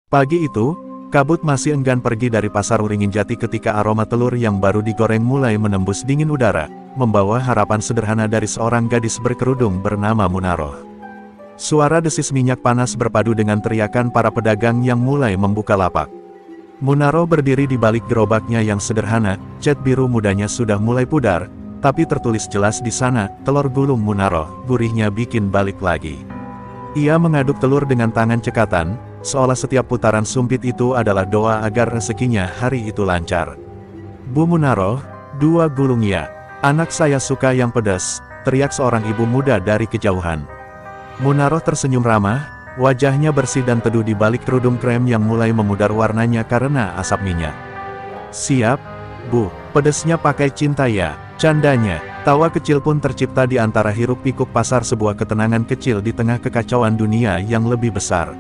Pagi itu, Kabut masih enggan pergi dari pasar Uringin Jati ketika aroma telur yang baru digoreng mulai menembus dingin udara, membawa harapan sederhana dari seorang gadis berkerudung bernama Munaroh. Suara desis minyak panas berpadu dengan teriakan para pedagang yang mulai membuka lapak. Munaroh berdiri di balik gerobaknya yang sederhana, cat biru mudanya sudah mulai pudar, tapi tertulis jelas di sana, telur gulung Munaroh, gurihnya bikin balik lagi. Ia mengaduk telur dengan tangan cekatan, seolah setiap putaran sumpit itu adalah doa agar rezekinya hari itu lancar. Bu Munaroh, 2 gulung ya. Anak saya suka yang pedas, teriak seorang ibu muda dari kejauhan. Munaroh tersenyum ramah, wajahnya bersih dan teduh di balik kerudung krem yang mulai memudar warnanya karena asap minyak. Siap, Bu, pedesnya pakai cinta ya, candanya. Tawa kecil pun tercipta di antara hiruk pikuk pasar, sebuah ketenangan kecil di tengah kekacauan dunia yang lebih besar.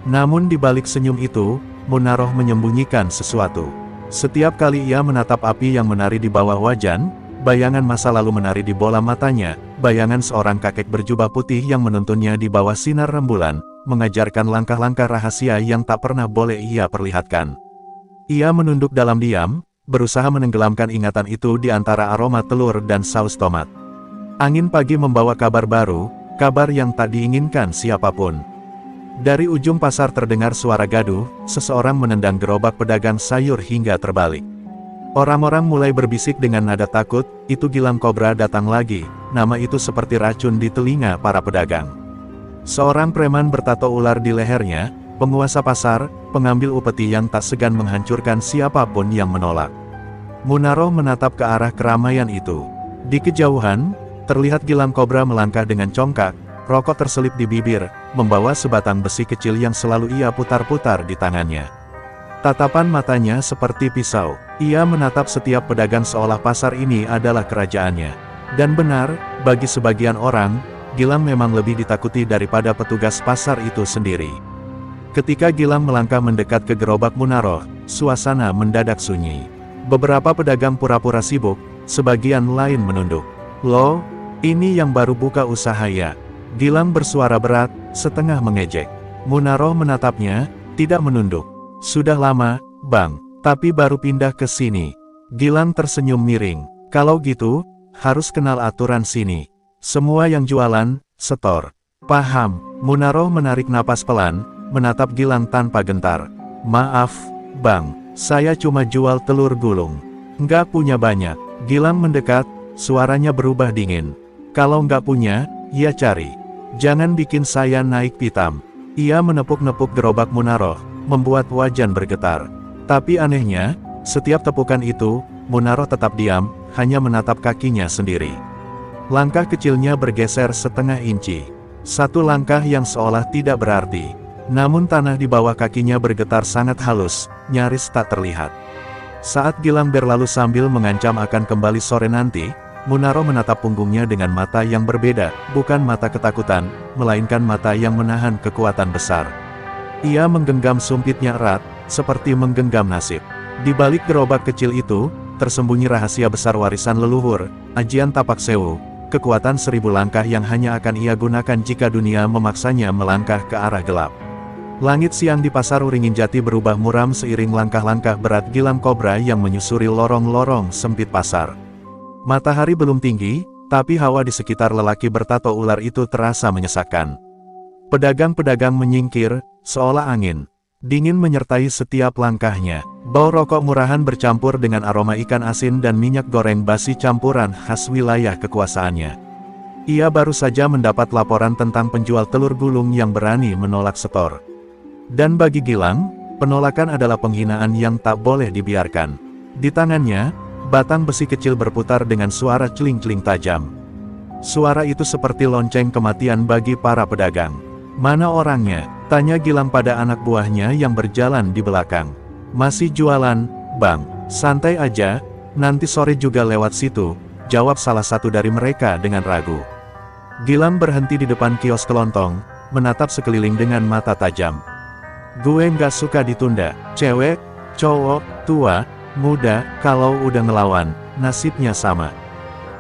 Namun di balik senyum itu, Munaroh menyembunyikan sesuatu. Setiap kali ia menatap api yang menari di bawah wajan, bayangan masa lalu menari di bola matanya, bayangan seorang kakek berjubah putih yang menuntunnya di bawah sinar rembulan, mengajarkan langkah-langkah rahasia yang tak pernah boleh ia perlihatkan. Ia menunduk dalam diam, berusaha menenggelamkan ingatan itu di antara aroma telur dan saus tomat. Angin pagi membawa kabar baru, kabar yang tak diinginkan siapapun. Dari ujung pasar terdengar suara gaduh, seseorang menendang gerobak pedagang sayur hingga terbalik. Orang-orang mulai berbisik dengan nada takut, itu Gilang Kobra datang lagi, nama itu seperti racun di telinga para pedagang. Seorang preman bertato ular di lehernya, penguasa pasar, pengambil upeti yang tak segan menghancurkan siapapun yang menolak. Munaroh menatap ke arah keramaian itu. Di kejauhan, terlihat Gilang Kobra melangkah dengan congkak, rokok terselip di bibir, membawa sebatang besi kecil yang selalu ia putar-putar di tangannya. Tatapan matanya seperti pisau, ia menatap setiap pedagang seolah pasar ini adalah kerajaannya. Dan benar, bagi sebagian orang, Gilang memang lebih ditakuti daripada petugas pasar itu sendiri. Ketika Gilang melangkah mendekat ke gerobak Munaroh, suasana mendadak sunyi. Beberapa pedagang pura-pura sibuk, sebagian lain menunduk. Loh, ini yang baru buka usaha ya? Gilang bersuara berat, setengah mengejek. Munaroh menatapnya, tidak menunduk. Sudah lama, Bang, tapi baru pindah ke sini. Gilang tersenyum miring. Kalau gitu, harus kenal aturan sini. Semua yang jualan, setor. Paham. Munaroh menarik napas pelan, menatap Gilang tanpa gentar. Maaf, Bang, saya cuma jual telur gulung. Nggak punya banyak. Gilang mendekat, suaranya berubah dingin. Kalau nggak punya, ya cari. Jangan bikin saya naik pitam. Ia menepuk-nepuk gerobak Munaroh, membuat wajan bergetar. Tapi anehnya, setiap tepukan itu, Munaroh tetap diam, hanya menatap kakinya sendiri. Langkah kecilnya bergeser setengah inci. Satu langkah yang seolah tidak berarti. Namun tanah di bawah kakinya bergetar sangat halus, nyaris tak terlihat. Saat Gilang berlalu sambil mengancam akan kembali sore nanti, Munaroh menatap punggungnya dengan mata yang berbeda, bukan mata ketakutan, melainkan mata yang menahan kekuatan besar. Ia menggenggam sumpitnya erat, seperti menggenggam nasib. Di balik gerobak kecil itu, tersembunyi rahasia besar warisan leluhur, ajian tapak sewu, kekuatan 1000 langkah yang hanya akan ia gunakan jika dunia memaksanya melangkah ke arah gelap. Langit siang di pasar Uringin Jati berubah muram seiring langkah-langkah berat Gilang Kobra yang menyusuri lorong-lorong sempit pasar. Matahari belum tinggi, tapi hawa di sekitar lelaki bertato ular itu terasa menyesakkan. Pedagang-pedagang menyingkir, seolah angin dingin menyertai setiap langkahnya. Bau rokok murahan bercampur dengan aroma ikan asin dan minyak goreng basi campuran khas wilayah kekuasaannya. Ia baru saja mendapat laporan tentang penjual telur gulung yang berani menolak setor. Dan bagi Gilang, penolakan adalah penghinaan yang tak boleh dibiarkan. Di tangannya, batang besi kecil berputar dengan suara celing-celing tajam. Suara itu seperti lonceng kematian bagi para pedagang. Mana orangnya? Tanya Gilang pada anak buahnya yang berjalan di belakang. Masih jualan, Bang. Santai aja, nanti sore juga lewat situ, jawab salah satu dari mereka dengan ragu. Gilang berhenti di depan kios kelontong, menatap sekeliling dengan mata tajam. Gue nggak suka ditunda, cewek, cowok, tua, muda, kalau udah ngelawan, nasibnya sama.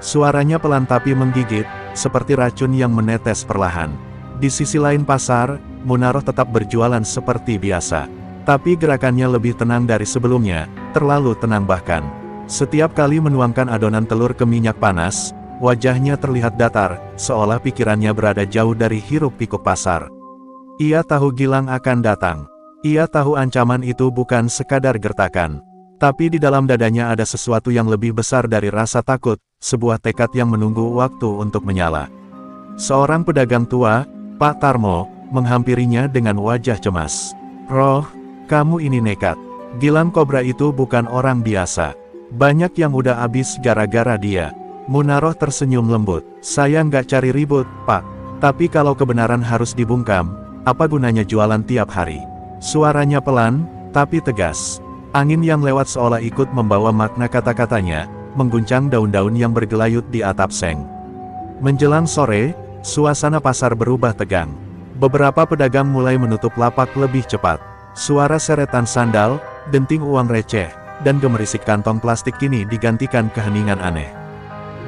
Suaranya pelan tapi menggigit, seperti racun yang menetes perlahan. Di sisi lain pasar, Munaroh tetap berjualan seperti biasa. Tapi gerakannya lebih tenang dari sebelumnya, terlalu tenang bahkan. Setiap kali menuangkan adonan telur ke minyak panas, wajahnya terlihat datar, seolah pikirannya berada jauh dari hiruk-pikuk pasar. Ia tahu Gilang akan datang. Ia tahu ancaman itu bukan sekadar gertakan. Tapi di dalam dadanya ada sesuatu yang lebih besar dari rasa takut, sebuah tekad yang menunggu waktu untuk menyala. Seorang pedagang tua, Pak Tarmo, menghampirinya dengan wajah cemas. "Roh, kamu ini nekat. Gilang Kobra itu bukan orang biasa. Banyak yang udah habis gara-gara dia." Munaroh tersenyum lembut. "Saya nggak cari ribut, Pak. Tapi kalau kebenaran harus dibungkam, apa gunanya jualan tiap hari?" Suaranya pelan, tapi tegas. Angin yang lewat seolah ikut membawa makna kata-katanya, mengguncang daun-daun yang bergelayut di atap seng. Menjelang sore, suasana pasar berubah tegang. Beberapa pedagang mulai menutup lapak lebih cepat. Suara seretan sandal, denting uang receh, dan gemerisik kantong plastik kini digantikan keheningan aneh.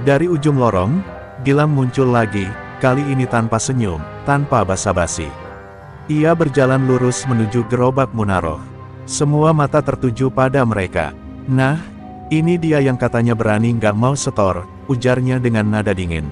Dari ujung lorong, Gilang muncul lagi, kali ini tanpa senyum, tanpa basa-basi. Ia berjalan lurus menuju gerobak Munaroh. Semua mata tertuju pada mereka. "Nah, ini dia yang katanya berani nggak mau setor," ujarnya dengan nada dingin.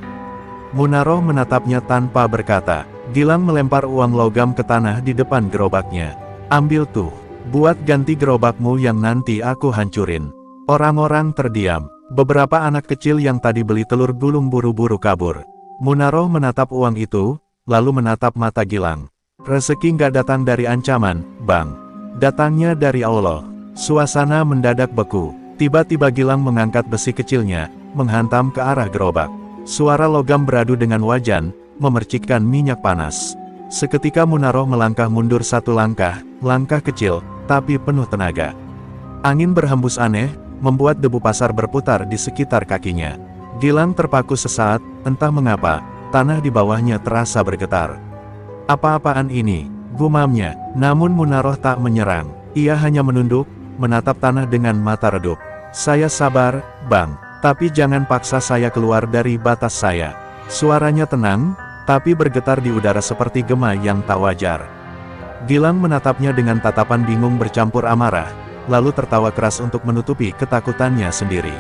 Munaroh menatapnya tanpa berkata. Gilang melempar uang logam ke tanah di depan gerobaknya. "Ambil tuh, buat ganti gerobakmu yang nanti aku hancurin." Orang-orang terdiam. Beberapa anak kecil yang tadi beli telur gulung buru-buru kabur. Munaroh menatap uang itu, lalu menatap mata Gilang. "Rezeki nggak datang dari ancaman, Bang. Datangnya dari Allah." Suasana mendadak beku. Tiba-tiba Gilang mengangkat besi kecilnya, menghantam ke arah gerobak. Suara logam beradu dengan wajan, memercikkan minyak panas. Seketika Munaroh melangkah mundur satu langkah kecil, tapi penuh tenaga. Angin berhembus aneh, membuat debu pasar berputar di sekitar kakinya. Gilang terpaku sesaat, entah mengapa, tanah di bawahnya terasa bergetar. "Apa-apaan ini?" gumamnya, namun Munaroh tak menyerang. Ia hanya menunduk, menatap tanah dengan mata redup. "Saya sabar, Bang. Tapi jangan paksa saya keluar dari batas saya." Suaranya tenang, tapi bergetar di udara seperti gema yang tak wajar. Gilang menatapnya dengan tatapan bingung bercampur amarah, lalu tertawa keras untuk menutupi ketakutannya sendiri.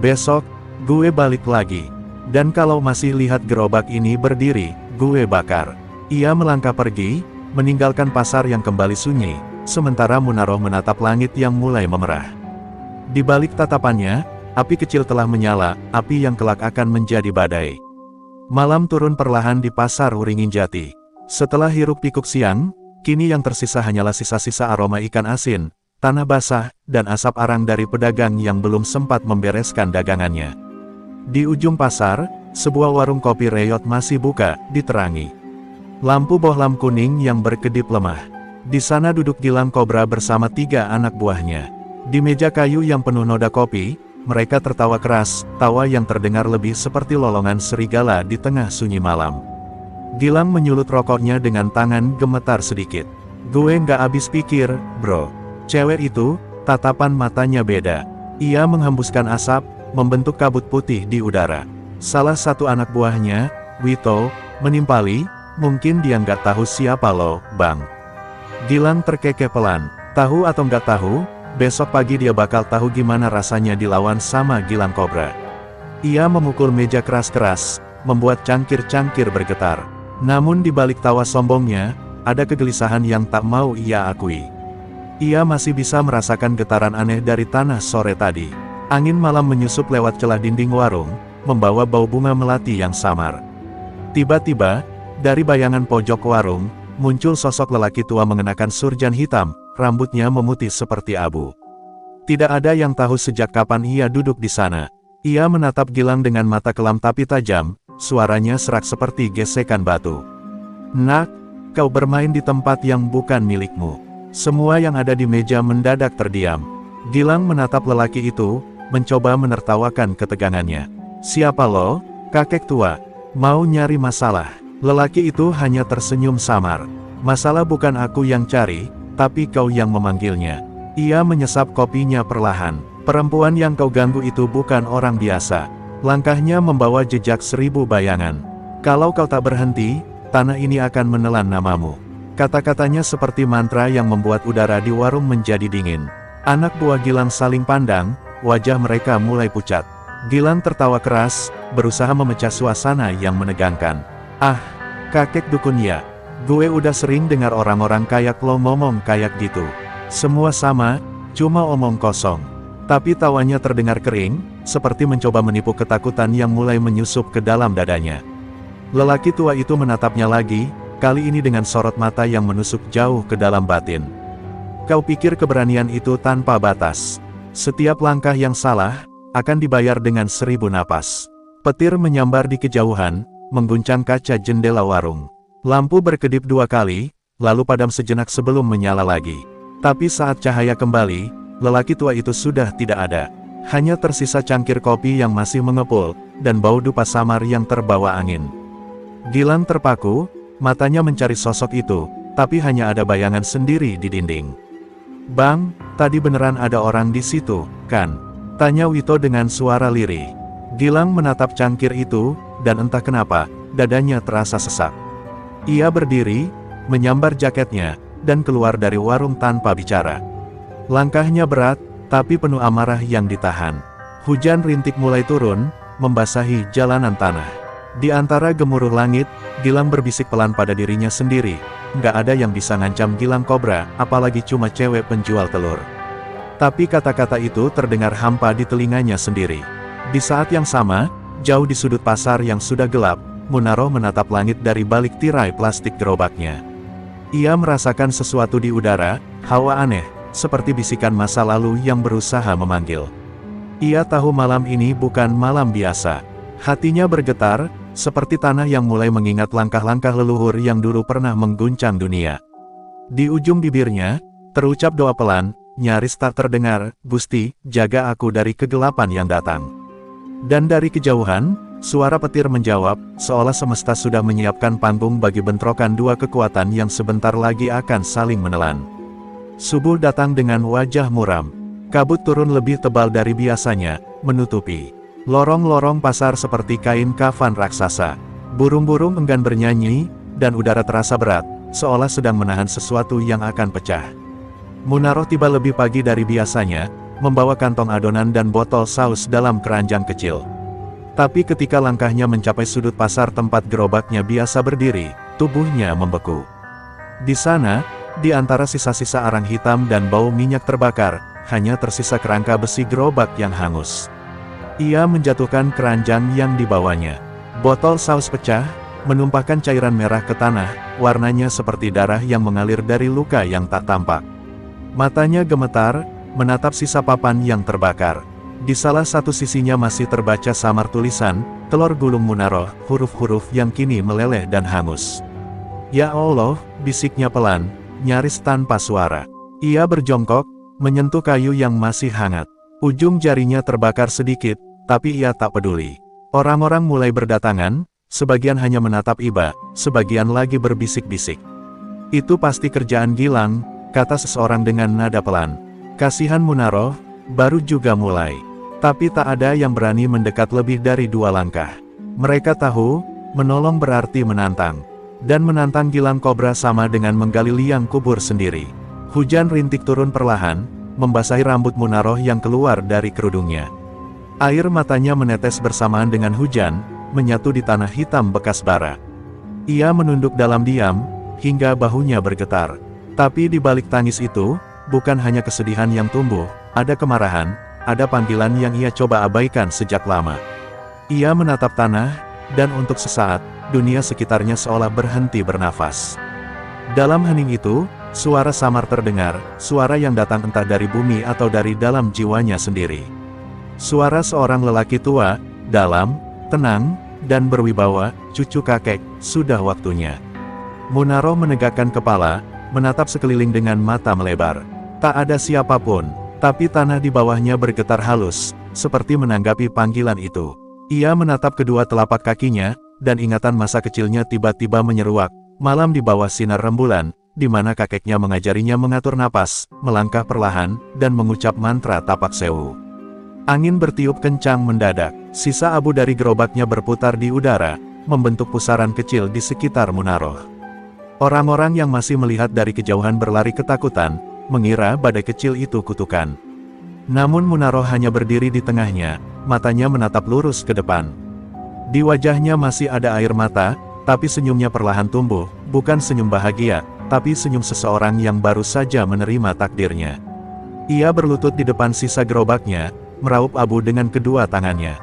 "Besok, gue balik lagi. Dan kalau masih lihat gerobak ini berdiri, gue bakar." Ia melangkah pergi, meninggalkan pasar yang kembali sunyi, sementara Munaroh menatap langit yang mulai memerah. Di balik tatapannya, api kecil telah menyala, api yang kelak akan menjadi badai. Malam turun perlahan di pasar Uringin Jati. Setelah hiruk-pikuk siang, kini yang tersisa hanyalah sisa-sisa aroma ikan asin, tanah basah, dan asap arang dari pedagang yang belum sempat membereskan dagangannya. Di ujung pasar, sebuah warung kopi reyot masih buka, diterangi lampu bohlam kuning yang berkedip lemah. Di sana duduk Gilang Kobra bersama 3 anak buahnya. Di meja kayu yang penuh noda kopi, mereka tertawa keras, tawa yang terdengar lebih seperti lolongan serigala di tengah sunyi malam. Gilang menyulut rokoknya dengan tangan gemetar sedikit. "Gue nggak habis pikir, bro. Cewek itu, tatapan matanya beda." Ia menghembuskan asap, membentuk kabut putih di udara. Salah satu anak buahnya, Wito, menimpali, "Mungkin dia nggak tahu siapa lo, Bang." Gilang terkekeh pelan. "Tahu atau nggak tahu, besok pagi dia bakal tahu gimana rasanya dilawan sama Gilang Kobra." Ia memukul meja keras-keras, membuat cangkir-cangkir bergetar. Namun di balik tawa sombongnya, ada kegelisahan yang tak mau ia akui. Ia masih bisa merasakan getaran aneh dari tanah sore tadi. Angin malam menyusup lewat celah dinding warung, membawa bau bunga melati yang samar. Tiba-tiba, dari bayangan pojok warung, muncul sosok lelaki tua mengenakan surjan hitam, rambutnya memutih seperti abu. Tidak ada yang tahu sejak kapan ia duduk di sana. Ia menatap Gilang dengan mata kelam tapi tajam, suaranya serak seperti gesekan batu. "Nak, kau bermain di tempat yang bukan milikmu." Semua yang ada di meja mendadak terdiam. Gilang menatap lelaki itu, mencoba menertawakan ketegangannya. "Siapa lo, kakek tua? Mau nyari masalah?" Lelaki itu hanya tersenyum samar. "Masalah bukan aku yang cari, tapi kau yang memanggilnya." Ia menyesap kopinya perlahan. "Perempuan yang kau ganggu itu bukan orang biasa." Langkahnya membawa jejak 1000 bayangan. "Kalau kau tak berhenti, tanah ini akan menelan namamu." Kata-katanya seperti mantra yang membuat udara di warung menjadi dingin. Anak buah Gilang saling pandang, wajah mereka mulai pucat. Gilang tertawa keras, berusaha memecah suasana yang menegangkan. "Ah, kakek dukun ya. Gue udah sering dengar orang-orang kayak lo ngomong kayak gitu. Semua sama, cuma omong kosong." Tapi tawanya terdengar kering, seperti mencoba menipu ketakutan yang mulai menyusup ke dalam dadanya. Lelaki tua itu menatapnya lagi, kali ini dengan sorot mata yang menusuk jauh ke dalam batin. "Kau pikir keberanian itu tanpa batas? Setiap langkah yang salah, akan dibayar dengan 1000 napas." Petir menyambar di kejauhan, mengguncang kaca jendela warung. Lampu berkedip 2 kali, lalu padam sejenak sebelum menyala lagi. Tapi saat cahaya kembali, lelaki tua itu sudah tidak ada. Hanya tersisa cangkir kopi yang masih mengepul, dan bau dupa samar yang terbawa angin. Gilang terpaku, matanya mencari sosok itu, tapi hanya ada bayangan sendiri di dinding. "Bang, tadi beneran ada orang di situ, kan?" tanya Wito dengan suara lirih. Gilang menatap cangkir itu, dan entah kenapa, dadanya terasa sesak. Ia berdiri, menyambar jaketnya, dan keluar dari warung tanpa bicara. Langkahnya berat, tapi penuh amarah yang ditahan. Hujan rintik mulai turun, membasahi jalanan tanah. Di antara gemuruh langit, Gilang berbisik pelan pada dirinya sendiri. Nggak ada yang bisa ngancam Gilang Kobra, apalagi cuma cewek penjual telur. Tapi kata-kata itu terdengar hampa di telinganya sendiri. Di saat yang sama, jauh di sudut pasar yang sudah gelap, Munaro menatap langit dari balik tirai plastik gerobaknya. Ia merasakan sesuatu di udara, hawa aneh, seperti bisikan masa lalu yang berusaha memanggil. Ia tahu malam ini bukan malam biasa. Hatinya bergetar, seperti tanah yang mulai mengingat langkah-langkah leluhur yang dulu pernah mengguncang dunia. Di ujung bibirnya, terucap doa pelan, nyaris tak terdengar, "Gusti, jaga aku dari kegelapan yang datang." Dan dari kejauhan, suara petir menjawab, seolah semesta sudah menyiapkan panggung bagi bentrokan dua kekuatan yang sebentar lagi akan saling menelan. Subuh datang dengan wajah muram. Kabut turun lebih tebal dari biasanya, menutupi lorong-lorong pasar seperti kain kafan raksasa. Burung-burung enggan bernyanyi, dan udara terasa berat, seolah sedang menahan sesuatu yang akan pecah. Munaro tiba lebih pagi dari biasanya, membawa kantong adonan dan botol saus dalam keranjang kecil. Tapi ketika langkahnya mencapai sudut pasar tempat gerobaknya biasa berdiri, tubuhnya membeku. Di sana, di antara sisa-sisa arang hitam dan bau minyak terbakar, hanya tersisa kerangka besi gerobak yang hangus. Ia menjatuhkan keranjang yang dibawanya. Botol saus pecah, menumpahkan cairan merah ke tanah, warnanya seperti darah yang mengalir dari luka yang tak tampak. Matanya gemetar, menatap sisa papan yang terbakar. Di salah satu sisinya masih terbaca samar tulisan, "Telur gulung Munaro," huruf-huruf yang kini meleleh dan hangus. "Ya Allah," bisiknya pelan, nyaris tanpa suara. Ia berjongkok, menyentuh kayu yang masih hangat. Ujung jarinya terbakar sedikit, tapi ia tak peduli. Orang-orang mulai berdatangan, sebagian hanya menatap iba, sebagian lagi berbisik-bisik. "Itu pasti kerjaan Gilang," kata seseorang dengan nada pelan. Kasihan Munaro, baru juga mulai. Tapi tak ada yang berani mendekat lebih dari 2 langkah. Mereka tahu, menolong berarti menantang. Dan menantang Gilang Kobra sama dengan menggali liang kubur sendiri. Hujan rintik turun perlahan, membasahi rambut Munaro yang keluar dari kerudungnya. Air matanya menetes bersamaan dengan hujan, menyatu di tanah hitam bekas bara. Ia menunduk dalam diam, hingga bahunya bergetar. Tapi di balik tangis itu, bukan hanya kesedihan yang tumbuh, ada kemarahan, ada panggilan yang ia coba abaikan sejak lama. Ia menatap tanah, dan untuk sesaat, dunia sekitarnya seolah berhenti bernafas. Dalam hening itu, suara samar terdengar, suara yang datang entah dari bumi atau dari dalam jiwanya sendiri. Suara seorang lelaki tua, dalam, tenang, dan berwibawa, "Cucu kakek, sudah waktunya." Munaro menegakkan kepala, menatap sekeliling dengan mata melebar. Tak ada siapapun, tapi tanah di bawahnya bergetar halus, seperti menanggapi panggilan itu. Ia menatap kedua telapak kakinya, dan ingatan masa kecilnya tiba-tiba menyeruak. Malam di bawah sinar rembulan, di mana kakeknya mengajarinya mengatur napas, melangkah perlahan, dan mengucap mantra tapak sewu. Angin bertiup kencang mendadak, sisa abu dari gerobaknya berputar di udara, membentuk pusaran kecil di sekitar Munaro. Orang-orang yang masih melihat dari kejauhan berlari ketakutan, mengira badai kecil itu kutukan. Namun Munaro hanya berdiri di tengahnya, matanya menatap lurus ke depan. Di wajahnya masih ada air mata, tapi senyumnya perlahan tumbuh, bukan senyum bahagia, tapi senyum seseorang yang baru saja menerima takdirnya. Ia berlutut di depan sisa gerobaknya, meraup abu dengan kedua tangannya.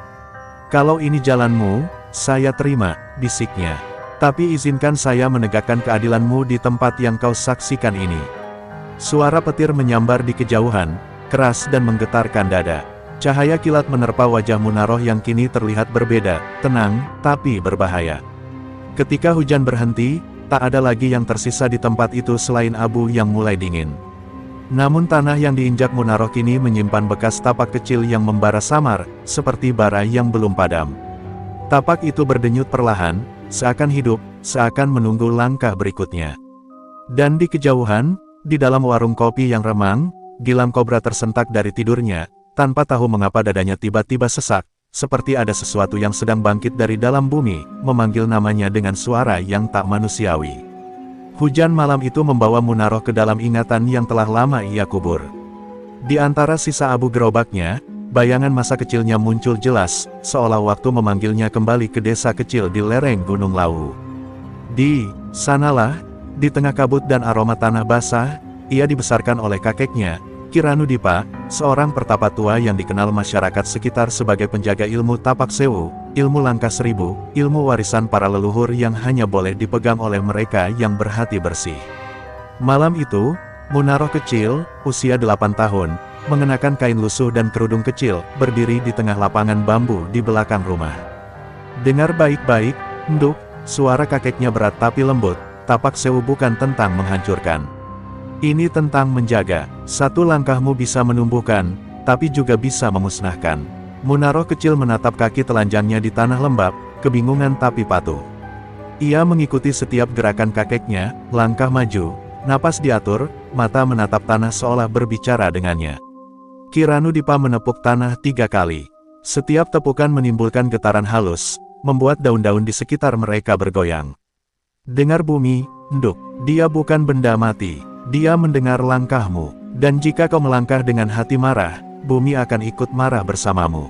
"Kalau ini jalanmu, saya terima," bisiknya. "Tapi izinkan saya menegakkan keadilanmu di tempat yang kau saksikan ini." Suara petir menyambar di kejauhan, keras dan menggetarkan dada. Cahaya kilat menerpa wajah Munaro yang kini terlihat berbeda, tenang, tapi berbahaya. Ketika hujan berhenti, tak ada lagi yang tersisa di tempat itu selain abu yang mulai dingin. Namun tanah yang diinjak Munaro kini menyimpan bekas tapak kecil yang membara samar, seperti bara yang belum padam. Tapak itu berdenyut perlahan, seakan hidup, seakan menunggu langkah berikutnya. Dan di kejauhan, di dalam warung kopi yang remang, Gilam Kobra tersentak dari tidurnya, tanpa tahu mengapa dadanya tiba-tiba sesak, seperti ada sesuatu yang sedang bangkit dari dalam bumi, memanggil namanya dengan suara yang tak manusiawi. Hujan malam itu membawa Munaro ke dalam ingatan yang telah lama ia kubur. Di antara sisa abu gerobaknya, bayangan masa kecilnya muncul jelas, seolah waktu memanggilnya kembali ke desa kecil di lereng Gunung Lawu. Di sanalah, di tengah kabut dan aroma tanah basah, ia dibesarkan oleh kakeknya, Kiranudipa, seorang pertapa tua yang dikenal masyarakat sekitar sebagai penjaga ilmu tapak sewu, ilmu langkah seribu, ilmu warisan para leluhur yang hanya boleh dipegang oleh mereka yang berhati bersih. Malam itu, Munaro kecil, usia 8 tahun, mengenakan kain lusuh dan kerudung kecil, berdiri di tengah lapangan bambu di belakang rumah. "Dengar baik-baik, Nduk," suara kakeknya berat tapi lembut, "tapak sewu bukan tentang menghancurkan. Ini tentang menjaga. Satu langkahmu bisa menumbuhkan, tapi juga bisa memusnahkan." Munaro kecil menatap kaki telanjangnya di tanah lembab, kebingungan tapi patuh. Ia mengikuti setiap gerakan kakeknya, langkah maju, napas diatur, mata menatap tanah seolah berbicara dengannya. Kiranudipa menepuk tanah 3 kali. Setiap tepukan menimbulkan getaran halus, membuat daun-daun di sekitar mereka bergoyang. "Dengar bumi, Nduk, dia bukan benda mati. Dia mendengar langkahmu, dan jika kau melangkah dengan hati marah, bumi akan ikut marah bersamamu."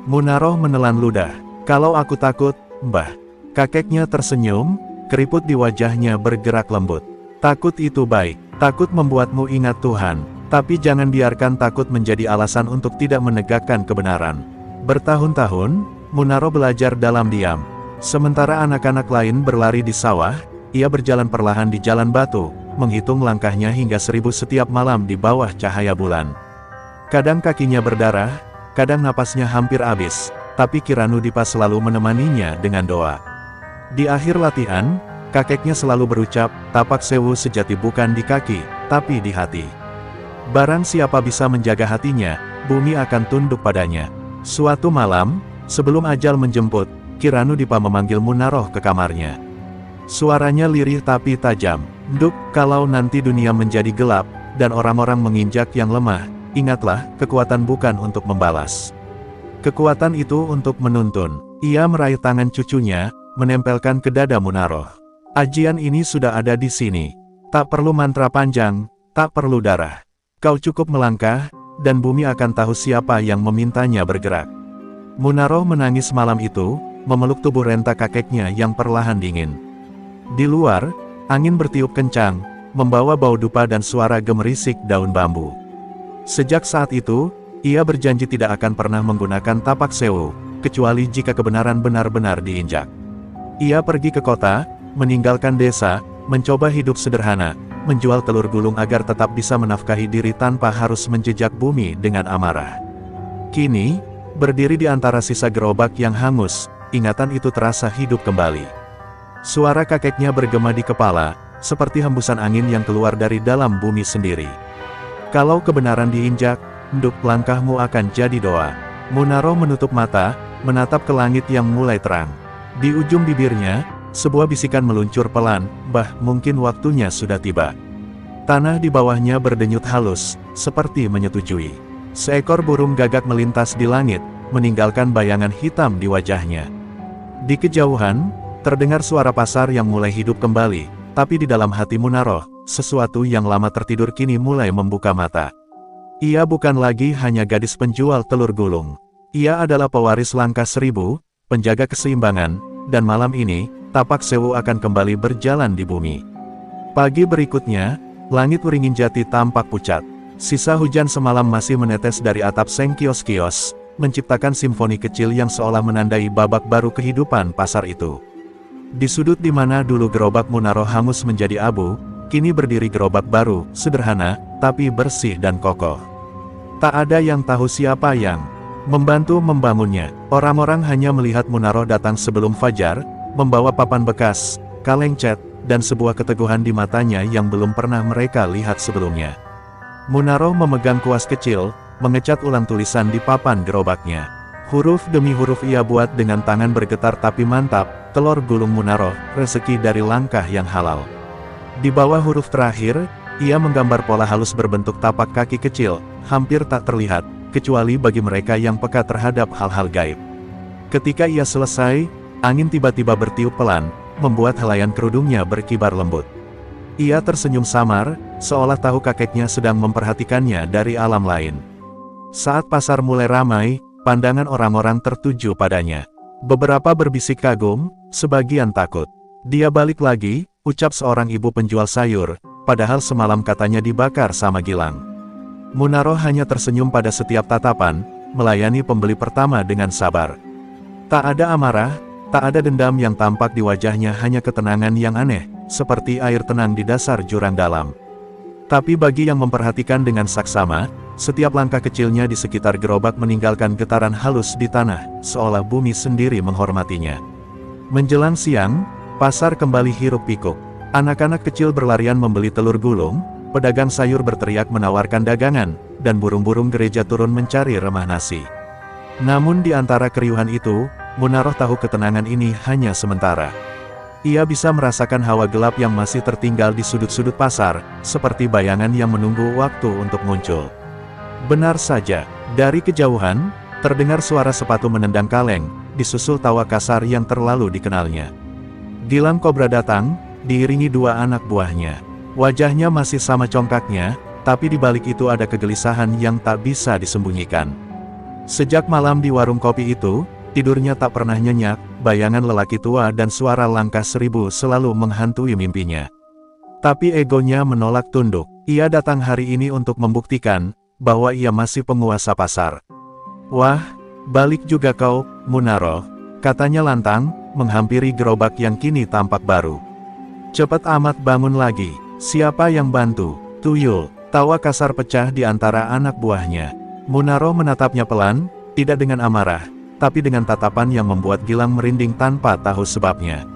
Munaro menelan ludah. "Kalau aku takut, Mbah." Kakeknya tersenyum, keriput di wajahnya bergerak lembut. "Takut itu baik. Takut membuatmu ingat Tuhan. Tapi jangan biarkan takut menjadi alasan untuk tidak menegakkan kebenaran." Bertahun-tahun, Munaro belajar dalam diam. Sementara anak-anak lain berlari di sawah, ia berjalan perlahan di jalan batu, menghitung langkahnya hingga 1000 setiap malam di bawah cahaya bulan. Kadang kakinya berdarah, kadang napasnya hampir habis, tapi Kiranudipa selalu menemaninya dengan doa. Di akhir latihan, kakeknya selalu berucap, "Tapak sewu sejati bukan di kaki, tapi di hati. Barang siapa bisa menjaga hatinya, bumi akan tunduk padanya." Suatu malam, sebelum ajal menjemput, Kiranudipa memanggil Munaro ke kamarnya. Suaranya lirih tapi tajam. "Nduk, kalau nanti dunia menjadi gelap, dan orang-orang menginjak yang lemah, ingatlah, kekuatan bukan untuk membalas. Kekuatan itu untuk menuntun." Ia meraih tangan cucunya, menempelkan ke dada Munaro. "Ajian ini sudah ada di sini. Tak perlu mantra panjang, tak perlu darah. Kau cukup melangkah, dan bumi akan tahu siapa yang memintanya bergerak." Munaro menangis malam itu, memeluk tubuh renta kakeknya yang perlahan dingin. Di luar, angin bertiup kencang, membawa bau dupa dan suara gemerisik daun bambu. Sejak saat itu, ia berjanji tidak akan pernah menggunakan tapak sewu, kecuali jika kebenaran benar-benar diinjak. Ia pergi ke kota, meninggalkan desa, mencoba hidup sederhana, menjual telur gulung agar tetap bisa menafkahi diri tanpa harus menjejak bumi dengan amarah. Kini, berdiri di antara sisa gerobak yang hangus, ingatan itu terasa hidup kembali. Suara kakeknya bergema di kepala, seperti hembusan angin yang keluar dari dalam bumi sendiri. "Kalau kebenaran diinjak, Nduk, langkahmu akan jadi doa." Munaro menutup mata, menatap ke langit yang mulai terang. Di ujung bibirnya, sebuah bisikan meluncur pelan, "Bah, mungkin waktunya sudah tiba." Tanah di bawahnya berdenyut halus, seperti menyetujui. Seekor burung gagak melintas di langit, meninggalkan bayangan hitam di wajahnya. Di kejauhan, terdengar suara pasar yang mulai hidup kembali, Tapi di dalam hati Munaroh, sesuatu yang lama tertidur kini mulai membuka mata. Ia bukan lagi hanya gadis penjual telur gulung. Ia adalah pewaris langkah 1000, penjaga keseimbangan, dan malam ini, tapak Sewu akan kembali berjalan di bumi. Pagi berikutnya, langit Wringin Jati tampak pucat. Sisa hujan semalam masih menetes dari atap seng kios-kios, menciptakan simfoni kecil yang seolah menandai babak baru kehidupan pasar itu. Di sudut di mana dulu gerobak Munaroh hangus menjadi abu, kini berdiri gerobak baru, sederhana, tapi bersih dan kokoh. Tak ada yang tahu siapa yang membantu membangunnya. Orang-orang hanya melihat Munaroh datang sebelum fajar, membawa papan bekas, kaleng cat, dan sebuah keteguhan di matanya yang belum pernah mereka lihat sebelumnya. Munaroh memegang kuas kecil, mengecat ulang tulisan di papan gerobaknya. Huruf demi huruf ia buat dengan tangan bergetar tapi mantap, telur gulung Munaroh, rezeki dari langkah yang halal. Di bawah huruf terakhir, ia menggambar pola halus berbentuk tapak kaki kecil, hampir tak terlihat, kecuali bagi mereka yang peka terhadap hal-hal gaib. Ketika ia selesai, angin tiba-tiba bertiup pelan, membuat helaian kerudungnya berkibar lembut. Ia tersenyum samar, seolah tahu kakeknya sedang memperhatikannya dari alam lain. Saat pasar mulai ramai, pandangan orang-orang tertuju padanya. Beberapa berbisik kagum, sebagian takut. Dia balik lagi, ucap seorang ibu penjual sayur, padahal semalam katanya dibakar sama Gilang. Munaroh hanya tersenyum pada setiap tatapan, melayani pembeli pertama dengan sabar. Tak ada amarah, tak ada dendam yang tampak di wajahnya, hanya ketenangan yang aneh, seperti air tenang di dasar jurang dalam. Tapi bagi yang memperhatikan dengan saksama, setiap langkah kecilnya di sekitar gerobak meninggalkan getaran halus di tanah, seolah bumi sendiri menghormatinya. Menjelang siang, pasar kembali hiruk-pikuk. Anak-anak kecil berlarian membeli telur gulung, pedagang sayur berteriak menawarkan dagangan, dan burung-burung gereja turun mencari remah nasi. Namun di antara keriuhan itu, Munaroh tahu ketenangan ini hanya sementara. Ia bisa merasakan hawa gelap yang masih tertinggal di sudut-sudut pasar, seperti bayangan yang menunggu waktu untuk muncul. Benar saja, dari kejauhan, terdengar suara sepatu menendang kaleng, disusul tawa kasar yang terlalu dikenalnya. Gilang Kobra datang, diiringi dua anak buahnya. Wajahnya masih sama congkaknya, tapi di balik itu ada kegelisahan yang tak bisa disembunyikan. Sejak malam di warung kopi itu, tidurnya tak pernah nyenyak, bayangan lelaki tua dan suara langkah 1000 selalu menghantui mimpinya. Tapi egonya menolak tunduk. Ia datang hari ini untuk membuktikan bahwa ia masih penguasa pasar. "Wah, balik juga kau, Munaroh," katanya lantang, menghampiri gerobak yang kini tampak baru. "Cepat amat bangun lagi, siapa yang bantu?" "Tuyul," tawa kasar pecah di antara anak buahnya. Munaroh menatapnya pelan, tidak dengan amarah, tapi dengan tatapan yang membuat Gilang merinding tanpa tahu sebabnya.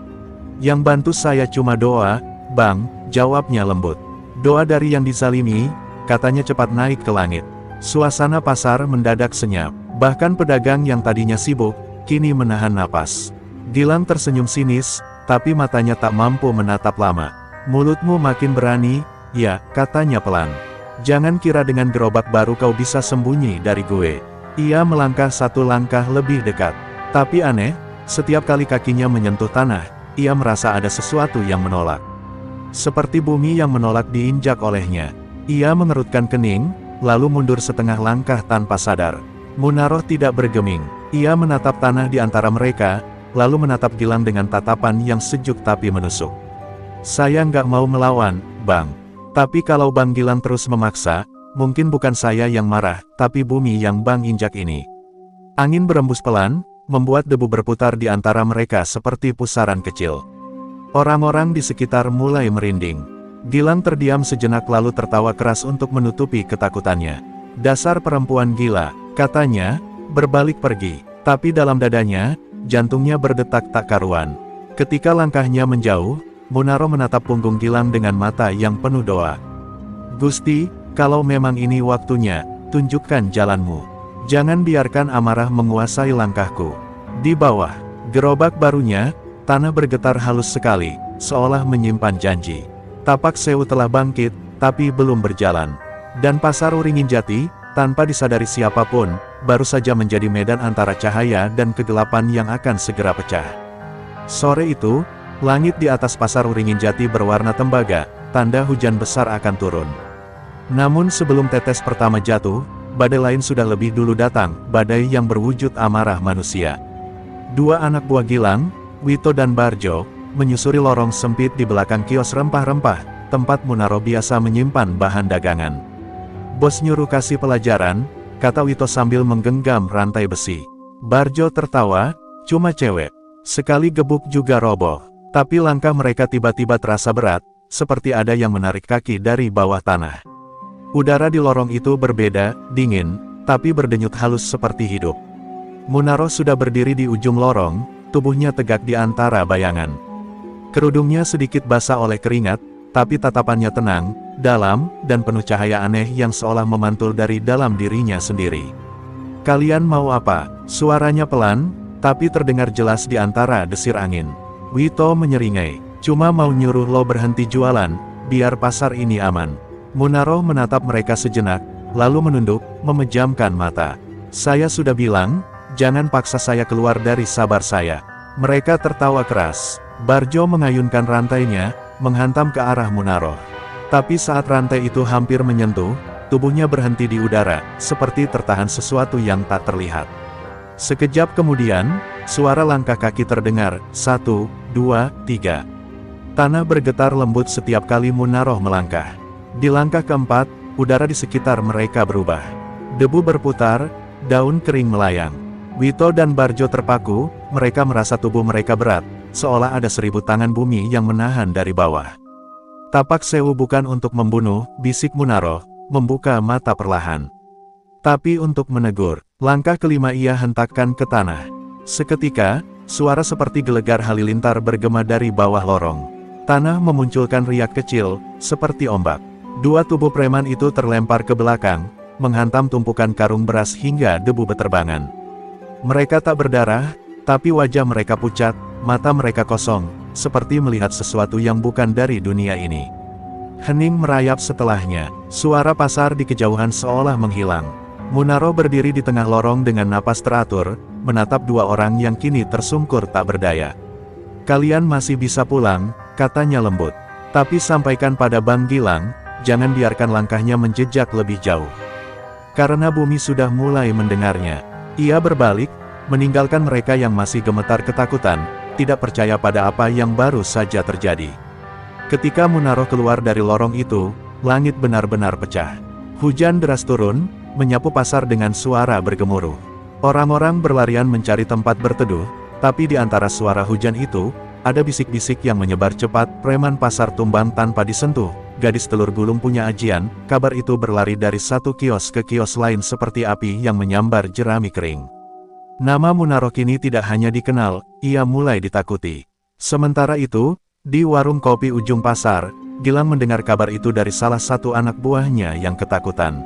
"Yang bantu saya cuma doa, Bang," jawabnya lembut. "Doa dari yang dizalimi," katanya cepat naik ke langit. Suasana pasar mendadak senyap, bahkan pedagang yang tadinya sibuk, kini menahan napas. Gilang tersenyum sinis, tapi matanya tak mampu menatap lama. "Mulutmu makin berani, ya," katanya pelan. "Jangan kira dengan gerobak baru kau bisa sembunyi dari gue." Ia melangkah satu langkah lebih dekat. Tapi aneh, setiap kali kakinya menyentuh tanah, ia merasa ada sesuatu yang menolak. Seperti bumi yang menolak diinjak olehnya. Ia mengerutkan kening, lalu mundur setengah langkah tanpa sadar. Munaroh tidak bergeming. Ia menatap tanah di antara mereka, lalu menatap Gilang dengan tatapan yang sejuk tapi menusuk. "Saya nggak mau melawan, Bang. Tapi kalau Bang Gilang terus memaksa, mungkin bukan saya yang marah, tapi bumi yang Bang injak ini." Angin berembus pelan, membuat debu berputar di antara mereka seperti pusaran kecil. Orang-orang di sekitar mulai merinding. Gilang terdiam sejenak lalu tertawa keras untuk menutupi ketakutannya. "Dasar perempuan gila," katanya, berbalik pergi. Tapi dalam dadanya, jantungnya berdetak tak karuan. Ketika langkahnya menjauh, Munaroh menatap punggung Gilang dengan mata yang penuh doa. "Gusti, kalau memang ini waktunya, tunjukkan jalanmu. Jangan biarkan amarah menguasai langkahku." Di bawah gerobak barunya, tanah bergetar halus sekali, seolah menyimpan janji. Tapak Sewu telah bangkit, tapi belum berjalan. Dan pasar Wringin Jati, tanpa disadari siapapun, baru saja menjadi medan antara cahaya dan kegelapan yang akan segera pecah. Sore itu, Langit di atas pasar Uringin Jati berwarna tembaga, tanda hujan besar akan turun. Namun sebelum tetes pertama jatuh, badai lain sudah lebih dulu datang, badai yang berwujud amarah manusia. Dua anak buah Gilang, Wito dan Barjo, menyusuri lorong sempit di belakang kios rempah-rempah, tempat Munaro biasa menyimpan bahan dagangan. "Bos nyuruh kasih pelajaran," kata Wito sambil menggenggam rantai besi. Barjo tertawa, "Cuma cewek. Sekali gebuk juga roboh." Tapi langkah mereka tiba-tiba terasa berat, seperti ada yang menarik kaki dari bawah tanah. Udara di lorong itu berbeda, dingin, tapi berdenyut halus seperti hidup. Munaro sudah berdiri di ujung lorong, tubuhnya tegak di antara bayangan. Kerudungnya sedikit basah oleh keringat, tapi tatapannya tenang, dalam, dan penuh cahaya aneh yang seolah memantul dari dalam dirinya sendiri. "Kalian mau apa?" Suaranya pelan, tapi terdengar jelas di antara desir angin. Wito menyeringai, "Cuma mau nyuruh lo berhenti jualan, biar pasar ini aman." Munaro menatap mereka sejenak, lalu menunduk, memejamkan mata. "Saya sudah bilang, jangan paksa saya keluar dari sabar saya." Mereka tertawa keras. Barjo mengayunkan rantainya, menghantam ke arah Munaro. Tapi saat rantai itu hampir menyentuh, tubuhnya berhenti di udara, seperti tertahan sesuatu yang tak terlihat. Sekejap kemudian, suara langkah kaki terdengar, 1, 2, 3. Tanah bergetar lembut setiap kali Munaro melangkah. Di langkah keempat, udara di sekitar mereka berubah. Debu berputar, daun kering melayang. Wito dan Barjo terpaku, mereka merasa tubuh mereka berat, seolah ada 1000 tangan bumi yang menahan dari bawah. "Tapak Sewu bukan untuk membunuh," bisik Munaro, membuka mata perlahan. Tapi untuk menegur. Langkah kelima ia hentakkan ke tanah. Seketika, suara seperti gelegar halilintar bergema dari bawah lorong. Tanah memunculkan riak kecil, seperti ombak. Dua tubuh preman itu terlempar ke belakang, menghantam tumpukan karung beras hingga debu beterbangan. Mereka tak berdarah, tapi wajah mereka pucat, mata mereka kosong, seperti melihat sesuatu yang bukan dari dunia ini. Hening merayap setelahnya, suara pasar di kejauhan seolah menghilang. Munaro berdiri di tengah lorong dengan napas teratur, menatap dua orang yang kini tersungkur tak berdaya. "Kalian masih bisa pulang," katanya lembut. "Tapi sampaikan pada Bang Gilang, jangan biarkan langkahnya menjejak lebih jauh." Karena bumi sudah mulai mendengarnya. Ia berbalik, meninggalkan mereka yang masih gemetar ketakutan, tidak percaya pada apa yang baru saja terjadi. Ketika Munaro keluar dari lorong itu, langit benar-benar pecah. Hujan deras turun, menyapu pasar dengan suara bergemuruh. Orang-orang berlarian mencari tempat berteduh, tapi di antara suara hujan itu, ada bisik-bisik yang menyebar cepat. "Preman pasar tumbang tanpa disentuh, gadis telur gulung punya ajian." Kabar itu berlari dari satu kios ke kios lain seperti api yang menyambar jerami kering. Nama Munaro kini tidak hanya dikenal, ia mulai ditakuti. Sementara itu, di warung kopi ujung pasar, Gilang mendengar kabar itu dari salah satu anak buahnya yang ketakutan.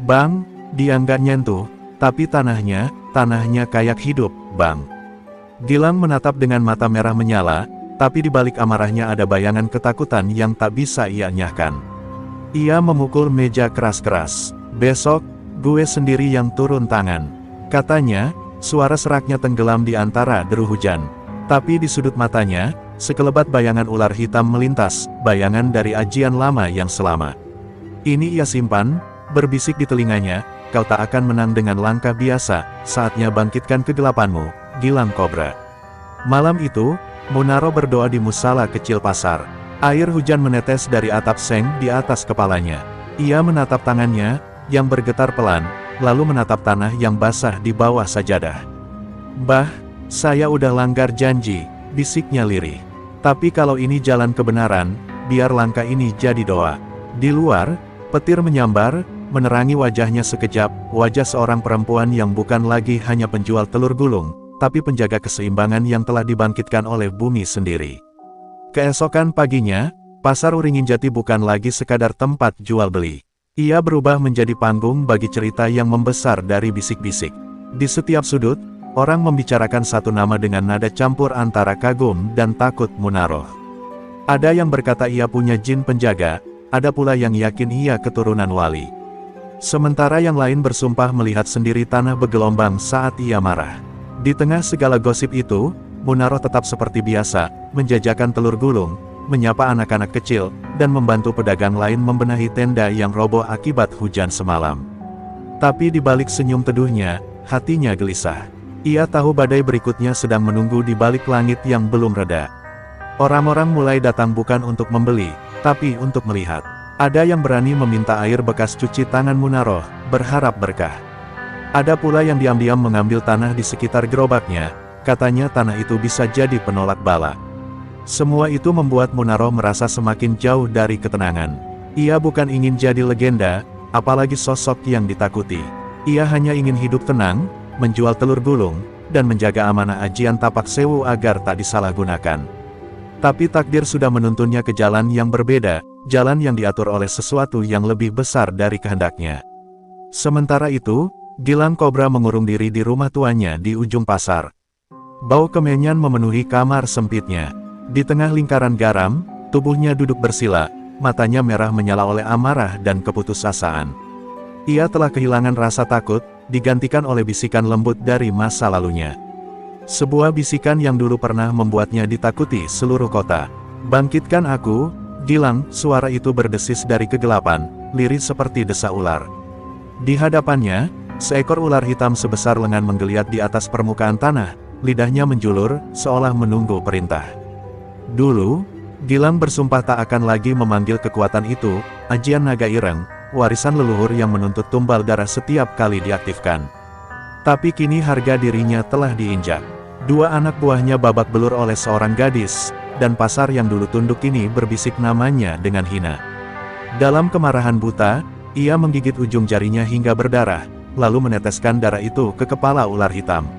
"Bang, dia nggak nyentuh, tapi tanahnya kayak hidup, Bang." Gilang menatap dengan mata merah menyala, tapi di balik amarahnya ada bayangan ketakutan yang tak bisa ia enyahkan. Ia memukul meja keras-keras. "Besok, gue sendiri yang turun tangan," katanya, suara seraknya tenggelam di antara deru hujan. Tapi di sudut matanya, sekelebat bayangan ular hitam melintas, bayangan dari ajian lama yang selama ini ia simpan. Berbisik di telinganya, "Kau tak akan menang dengan langkah biasa, saatnya bangkitkan kegelapanmu, Gilang Kobra." Malam itu, Munaro berdoa di musala kecil pasar. Air hujan menetes dari atap seng di atas kepalanya. Ia menatap tangannya, yang bergetar pelan, lalu menatap tanah yang basah di bawah sajadah. "Bah, saya udah langgar janji," bisiknya lirih. "Tapi kalau ini jalan kebenaran, biar langkah ini jadi doa." Di luar, petir menyambar, menerangi wajahnya sekejap, wajah seorang perempuan yang bukan lagi hanya penjual telur gulung, tapi penjaga keseimbangan yang telah dibangkitkan oleh bumi sendiri. Keesokan paginya, pasar Uringin Jati bukan lagi sekadar tempat jual beli. Ia berubah menjadi panggung bagi cerita yang membesar dari bisik-bisik. Di setiap sudut, orang membicarakan satu nama dengan nada campur antara kagum dan takut Munaro. Ada yang berkata ia punya jin penjaga, ada pula yang yakin ia keturunan wali. Sementara yang lain bersumpah melihat sendiri tanah bergelombang saat ia marah. Di tengah segala gosip itu, Munaro tetap seperti biasa, menjajakan telur gulung, menyapa anak-anak kecil, dan membantu pedagang lain membenahi tenda yang roboh akibat hujan semalam. Tapi di balik senyum teduhnya, hatinya gelisah. Ia tahu badai berikutnya sedang menunggu di balik langit yang belum reda. Orang-orang mulai datang bukan untuk membeli, tapi untuk melihat. Ada yang berani meminta air bekas cuci tangan Munaro, berharap berkah. Ada pula yang diam-diam mengambil tanah di sekitar gerobaknya, katanya tanah itu bisa jadi penolak bala. Semua itu membuat Munaro merasa semakin jauh dari ketenangan. Ia bukan ingin jadi legenda, apalagi sosok yang ditakuti. Ia hanya ingin hidup tenang, menjual telur gulung, dan menjaga amanah ajian Tapak Sewu agar tak disalahgunakan. Tapi takdir sudah menuntunnya ke jalan yang berbeda, jalan yang diatur oleh sesuatu yang lebih besar dari kehendaknya. Sementara itu, Gilang Kobra mengurung diri di rumah tuanya di ujung pasar. Bau kemenyan memenuhi kamar sempitnya. Di tengah lingkaran garam, tubuhnya duduk bersila, matanya merah menyala oleh amarah dan keputusasaan. Ia telah kehilangan rasa takut, digantikan oleh bisikan lembut dari masa lalunya. Sebuah bisikan yang dulu pernah membuatnya ditakuti seluruh kota. "Bangkitkan aku, Gilang," suara itu berdesis dari kegelapan, lirih seperti desa ular. Di hadapannya, seekor ular hitam sebesar lengan menggeliat di atas permukaan tanah, lidahnya menjulur, seolah menunggu perintah. Dulu, Gilang bersumpah tak akan lagi memanggil kekuatan itu, ajian naga ireng, warisan leluhur yang menuntut tumbal darah setiap kali diaktifkan. Tapi kini harga dirinya telah diinjak. Dua anak buahnya babak belur oleh seorang gadis, dan pasar yang dulu tunduk ini berbisik namanya dengan hina. Dalam kemarahan buta, ia menggigit ujung jarinya hingga berdarah, lalu meneteskan darah itu ke kepala ular hitam.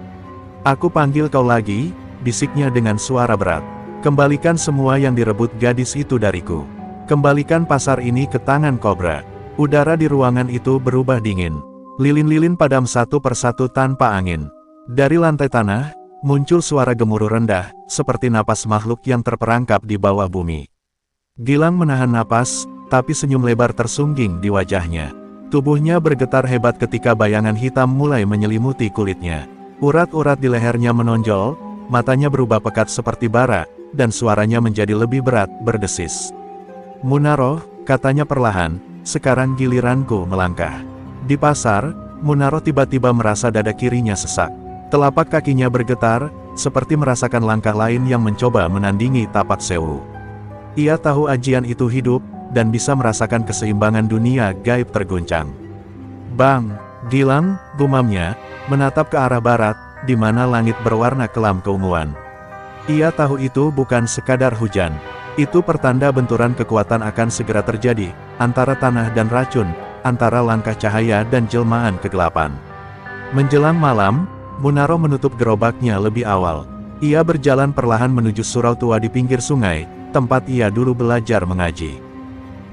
"Aku panggil kau lagi," bisiknya dengan suara berat. "Kembalikan semua yang direbut gadis itu dariku. Kembalikan pasar ini ke tangan kobra." Udara di ruangan itu berubah dingin. Lilin-lilin padam satu persatu tanpa angin. Dari lantai tanah, muncul suara gemuruh rendah, seperti napas makhluk yang terperangkap di bawah bumi. Gilang menahan napas, tapi senyum lebar tersungging di wajahnya. Tubuhnya bergetar hebat ketika bayangan hitam mulai menyelimuti kulitnya. Urat-urat di lehernya menonjol, matanya berubah pekat seperti bara, dan suaranya menjadi lebih berat, berdesis. "Munaro," katanya perlahan, "sekarang giliranku melangkah." Di pasar, Munaro tiba-tiba merasa dada kirinya sesak. Telapak kakinya bergetar, seperti merasakan langkah lain yang mencoba menandingi Tapak Sewu. Ia tahu ajian itu hidup, dan bisa merasakan keseimbangan dunia gaib terguncang. "Bang!" Gilang, gumamnya, menatap ke arah barat, di mana langit berwarna kelam keunguan. Ia tahu itu bukan sekadar hujan. Itu pertanda benturan kekuatan akan segera terjadi, antara tanah dan racun, antara langkah cahaya dan jelmaan kegelapan. Menjelang malam, Munaro menutup gerobaknya lebih awal. Ia berjalan perlahan menuju surau tua di pinggir sungai, tempat ia dulu belajar mengaji.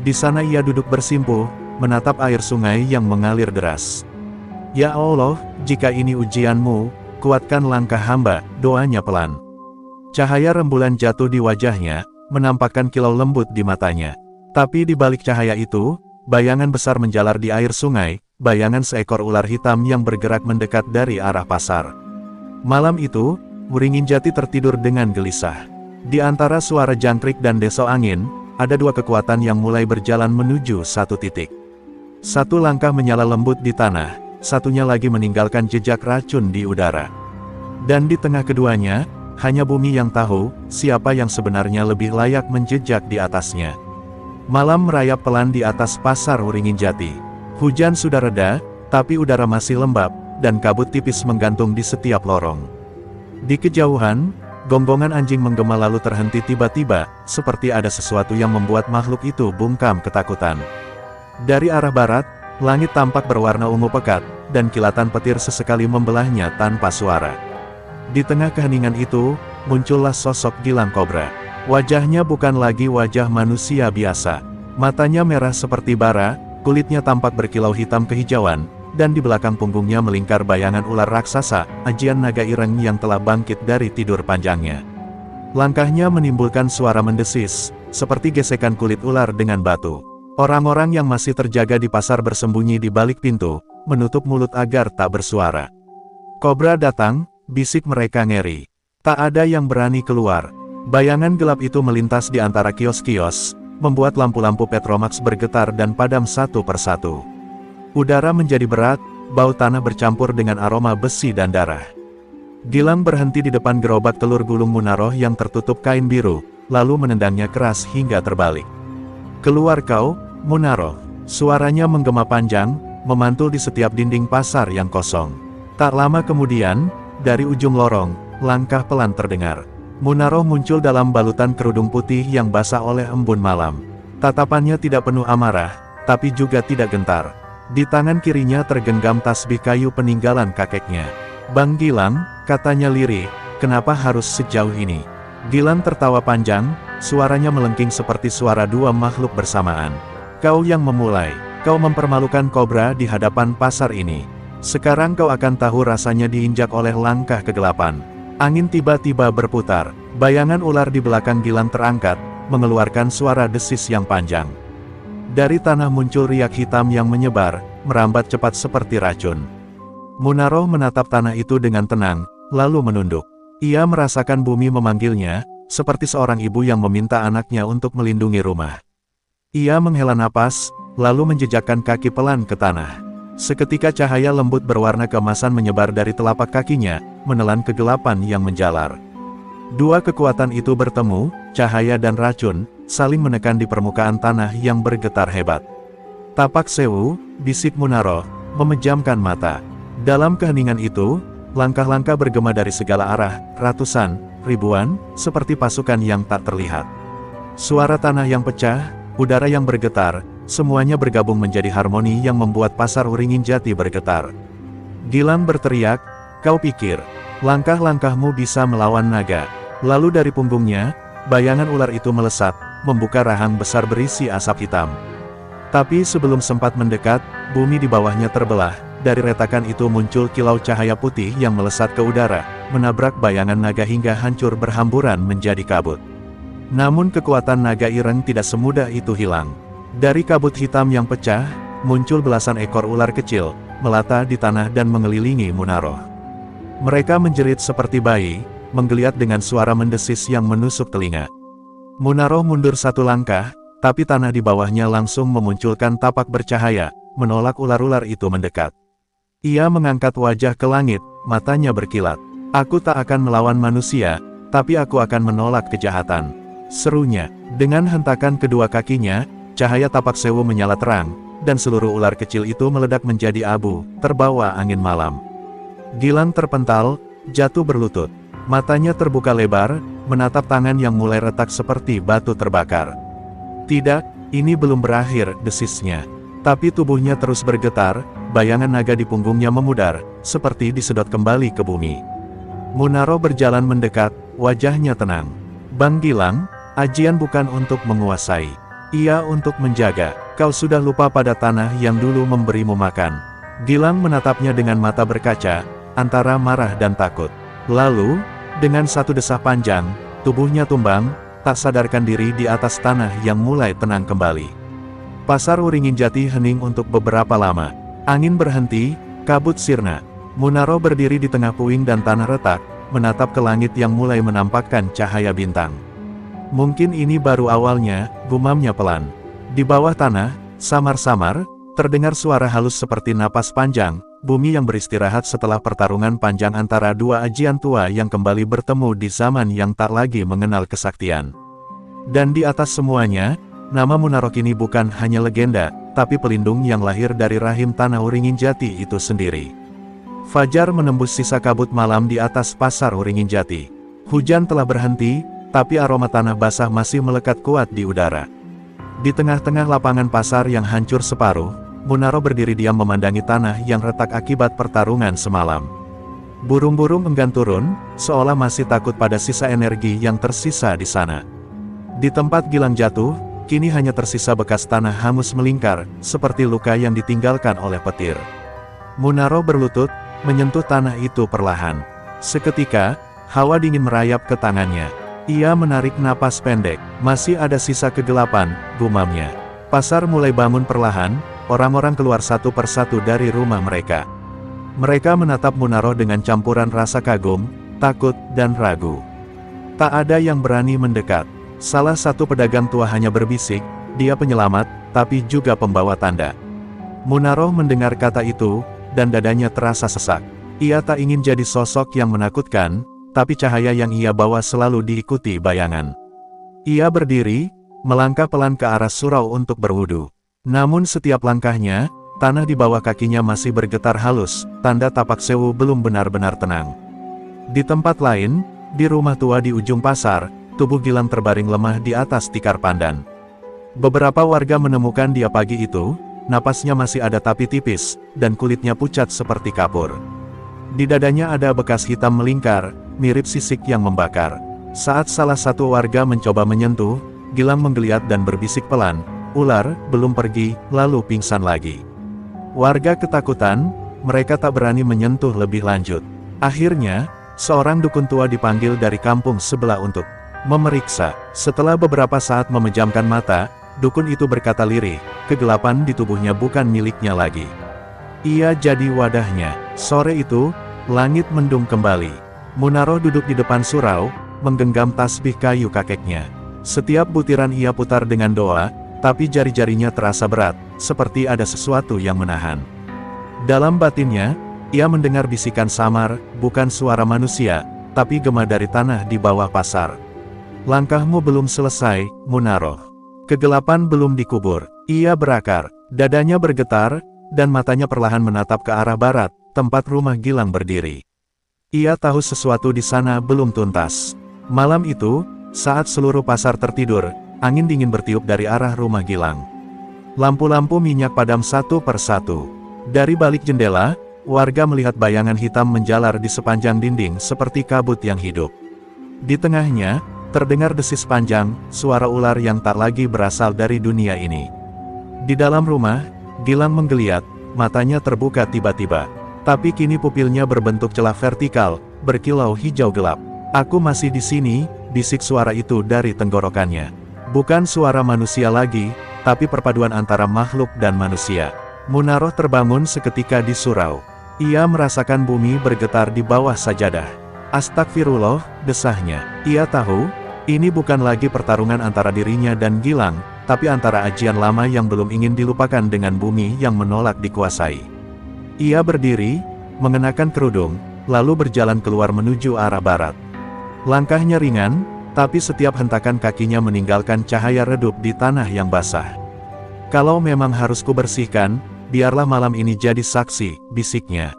Di sana ia duduk bersimpuh, menatap air sungai yang mengalir deras. "Ya Allah, jika ini ujianmu, kuatkan langkah hamba," doanya pelan. Cahaya rembulan jatuh di wajahnya, menampakkan kilau lembut di matanya. Tapi di balik cahaya itu, bayangan besar menjalar di air sungai, bayangan seekor ular hitam yang bergerak mendekat dari arah pasar. Malam itu, Wringin Jati tertidur dengan gelisah. Di antara suara jangkrik dan desau angin, ada dua kekuatan yang mulai berjalan menuju satu titik. Satu langkah menyala lembut di tanah, satunya lagi meninggalkan jejak racun di udara. Dan di tengah keduanya, hanya bumi yang tahu, siapa yang sebenarnya lebih layak menjejak di atasnya. Malam merayap pelan di atas pasar Wringin Jati. Hujan sudah reda, tapi udara masih lembab, dan kabut tipis menggantung di setiap lorong. Di kejauhan, gonggongan anjing menggema lalu terhenti tiba-tiba, seperti ada sesuatu yang membuat makhluk itu bungkam ketakutan. Dari arah barat, langit tampak berwarna ungu pekat, dan kilatan petir sesekali membelahnya tanpa suara. Di tengah keheningan itu, muncullah sosok Gilang Kobra. Wajahnya bukan lagi wajah manusia biasa. Matanya merah seperti bara, kulitnya tampak berkilau hitam kehijauan, dan di belakang punggungnya melingkar bayangan ular raksasa, ajian naga ireng yang telah bangkit dari tidur panjangnya. Langkahnya menimbulkan suara mendesis, seperti gesekan kulit ular dengan batu. Orang-orang yang masih terjaga di pasar bersembunyi di balik pintu, menutup mulut agar tak bersuara. "Kobra datang," bisik mereka ngeri. Tak ada yang berani keluar. Bayangan gelap itu melintas di antara kios-kios, membuat lampu-lampu Petromax bergetar dan padam satu persatu. Udara menjadi berat, bau tanah bercampur dengan aroma besi dan darah. Gilang berhenti di depan gerobak telur gulung Munaroh yang tertutup kain biru, lalu menendangnya keras hingga terbalik. "Keluar kau, Munaroh!" Suaranya menggema panjang, memantul di setiap dinding pasar yang kosong. Tak lama kemudian, dari ujung lorong, langkah pelan terdengar. Munaroh muncul dalam balutan kerudung putih yang basah oleh embun malam. Tatapannya tidak penuh amarah, tapi juga tidak gentar. Di tangan kirinya tergenggam tasbih kayu peninggalan kakeknya. "Bang Gilang," katanya lirih, "kenapa harus sejauh ini?" Gilang tertawa panjang, suaranya melengking seperti suara dua makhluk bersamaan. "Kau yang memulai, kau mempermalukan kobra di hadapan pasar ini. Sekarang kau akan tahu rasanya diinjak oleh langkah kegelapan." Angin tiba-tiba berputar, bayangan ular di belakang Gilang terangkat, mengeluarkan suara desis yang panjang. Dari tanah muncul riak hitam yang menyebar, merambat cepat seperti racun. Munaroh menatap tanah itu dengan tenang, lalu menunduk. Ia merasakan bumi memanggilnya, seperti seorang ibu yang meminta anaknya untuk melindungi rumah. Ia menghela napas, lalu menjejakkan kaki pelan ke tanah. Seketika cahaya lembut berwarna keemasan menyebar dari telapak kakinya, menelan kegelapan yang menjalar. Dua kekuatan itu bertemu, cahaya dan racun, saling menekan di permukaan tanah yang bergetar hebat. "Tapak Sewu," bisik Munaroh, memejamkan mata. Dalam keheningan itu, langkah-langkah bergema dari segala arah, ratusan, ribuan, seperti pasukan yang tak terlihat. Suara tanah yang pecah, udara yang bergetar, semuanya bergabung menjadi harmoni yang membuat pasar Uringin Jati bergetar. Gilang berteriak, "Kau pikir langkah-langkahmu bisa melawan naga?" Lalu dari punggungnya, bayangan ular itu melesat, membuka rahang besar berisi asap hitam. Tapi sebelum sempat mendekat, bumi di bawahnya terbelah. Dari retakan itu muncul kilau cahaya putih yang melesat ke udara, menabrak bayangan naga hingga hancur berhamburan menjadi kabut. Namun kekuatan naga ireng tidak semudah itu hilang. Dari kabut hitam yang pecah, muncul belasan ekor ular kecil, melata di tanah dan mengelilingi Munaroh. Mereka menjerit seperti bayi, menggeliat dengan suara mendesis yang menusuk telinga. Munaroh mundur satu langkah, tapi tanah di bawahnya langsung memunculkan tapak bercahaya, menolak ular-ular itu mendekat. Ia mengangkat wajah ke langit, matanya berkilat. "Aku tak akan melawan manusia, tapi aku akan menolak kejahatan," serunya. Dengan hentakan kedua kakinya, cahaya tapak Sewu menyala terang, dan seluruh ular kecil itu meledak menjadi abu, terbawa angin malam. Gilang terpental, jatuh berlutut. Matanya terbuka lebar, menatap tangan yang mulai retak seperti batu terbakar. "Tidak, ini belum berakhir," desisnya. Tapi tubuhnya terus bergetar, bayangan naga di punggungnya memudar, seperti disedot kembali ke bumi. Munaroh berjalan mendekat, wajahnya tenang. "Bang Gilang, ajian bukan untuk menguasai. Ia untuk menjaga. Kau sudah lupa pada tanah yang dulu memberimu makan." Gilang menatapnya dengan mata berkaca, antara marah dan takut. Lalu, dengan satu desah panjang, tubuhnya tumbang, tak sadarkan diri di atas tanah yang mulai tenang kembali. Pasar Uringin Jati hening untuk beberapa lama. Angin berhenti, kabut sirna. Munaroh berdiri di tengah puing dan tanah retak, menatap ke langit yang mulai menampakkan cahaya bintang. "Mungkin ini baru awalnya," gumamnya pelan. Di bawah tanah, samar-samar, terdengar suara halus seperti napas panjang, bumi yang beristirahat setelah pertarungan panjang antara dua ajian tua yang kembali bertemu di zaman yang tak lagi mengenal kesaktian. Dan di atas semuanya, nama Munaroh kini bukan hanya legenda, tapi pelindung yang lahir dari rahim tanah Uringin Jati itu sendiri. Fajar menembus sisa kabut malam di atas pasar Uringin Jati. Hujan telah berhenti, tapi aroma tanah basah masih melekat kuat di udara. Di tengah-tengah lapangan pasar yang hancur separuh, Munaroh berdiri diam memandangi tanah yang retak akibat pertarungan semalam. Burung-burung enggan turun, seolah masih takut pada sisa energi yang tersisa di sana. Di tempat Gilang jatuh, kini hanya tersisa bekas tanah hangus melingkar, seperti luka yang ditinggalkan oleh petir. Munaroh berlutut, menyentuh tanah itu perlahan. Seketika, hawa dingin merayap ke tangannya. Ia menarik napas pendek. "Masih ada sisa kegelapan," gumamnya. Pasar mulai bangun perlahan, orang-orang keluar satu persatu dari rumah mereka. Mereka menatap Munaroh dengan campuran rasa kagum, takut, dan ragu. Tak ada yang berani mendekat. Salah satu pedagang tua hanya berbisik, dia penyelamat, tapi juga pembawa tanda. Munaroh mendengar kata itu, dan dadanya terasa sesak. Ia tak ingin jadi sosok yang menakutkan, tapi cahaya yang ia bawa selalu diikuti bayangan. Ia berdiri, melangkah pelan ke arah surau untuk berwudu. Namun setiap langkahnya, tanah di bawah kakinya masih bergetar halus, tanda tapak Sewu belum benar-benar tenang. Di tempat lain, di rumah tua di ujung pasar, tubuh Gilang terbaring lemah di atas tikar pandan. Beberapa warga menemukan dia pagi itu, napasnya masih ada tapi tipis, dan kulitnya pucat seperti kapur. Di dadanya ada bekas hitam melingkar, mirip sisik yang membakar. Saat salah satu warga mencoba menyentuh, Gilang menggeliat dan berbisik pelan, "Ular, belum pergi," lalu pingsan lagi. Warga ketakutan, mereka tak berani menyentuh lebih lanjut. Akhirnya, seorang dukun tua dipanggil dari kampung sebelah untuk memeriksa. Setelah beberapa saat memejamkan mata, dukun itu berkata lirih, kegelapan di tubuhnya bukan miliknya lagi. Ia jadi wadahnya. Sore itu, langit mendung kembali. Munaroh duduk di depan surau, menggenggam tasbih kayu kakeknya. Setiap butiran ia putar dengan doa, tapi jari-jarinya terasa berat, seperti ada sesuatu yang menahan. Dalam batinnya, ia mendengar bisikan samar, bukan suara manusia, tapi gema dari tanah di bawah pasar. "Langkahmu belum selesai, Munaroh. Kegelapan belum dikubur." Ia berakar, dadanya bergetar, dan matanya perlahan menatap ke arah barat, tempat rumah Gilang berdiri. Ia tahu sesuatu di sana belum tuntas. Malam itu, saat seluruh pasar tertidur, angin dingin bertiup dari arah rumah Gilang. Lampu-lampu minyak padam satu persatu. Dari balik jendela, warga melihat bayangan hitam menjalar di sepanjang dinding seperti kabut yang hidup. Di tengahnya, terdengar desis panjang, suara ular yang tak lagi berasal dari dunia ini. Di dalam rumah, Gilang menggeliat, matanya terbuka tiba-tiba. Tapi kini pupilnya berbentuk celah vertikal, berkilau hijau gelap. "Aku masih di sini," bisik suara itu dari tenggorokannya. Bukan suara manusia lagi, tapi perpaduan antara makhluk dan manusia. Munaroh terbangun seketika di surau. Ia merasakan bumi bergetar di bawah sajadah. "Astagfirullah," desahnya. Ia tahu, ini bukan lagi pertarungan antara dirinya dan Gilang, tapi antara ajian lama yang belum ingin dilupakan dengan bumi yang menolak dikuasai. Ia berdiri, mengenakan kerudung, lalu berjalan keluar menuju arah barat. Langkahnya ringan, tapi setiap hentakan kakinya meninggalkan cahaya redup di tanah yang basah. "Kalau memang harus kubersihkan, biarlah malam ini jadi saksi," bisiknya.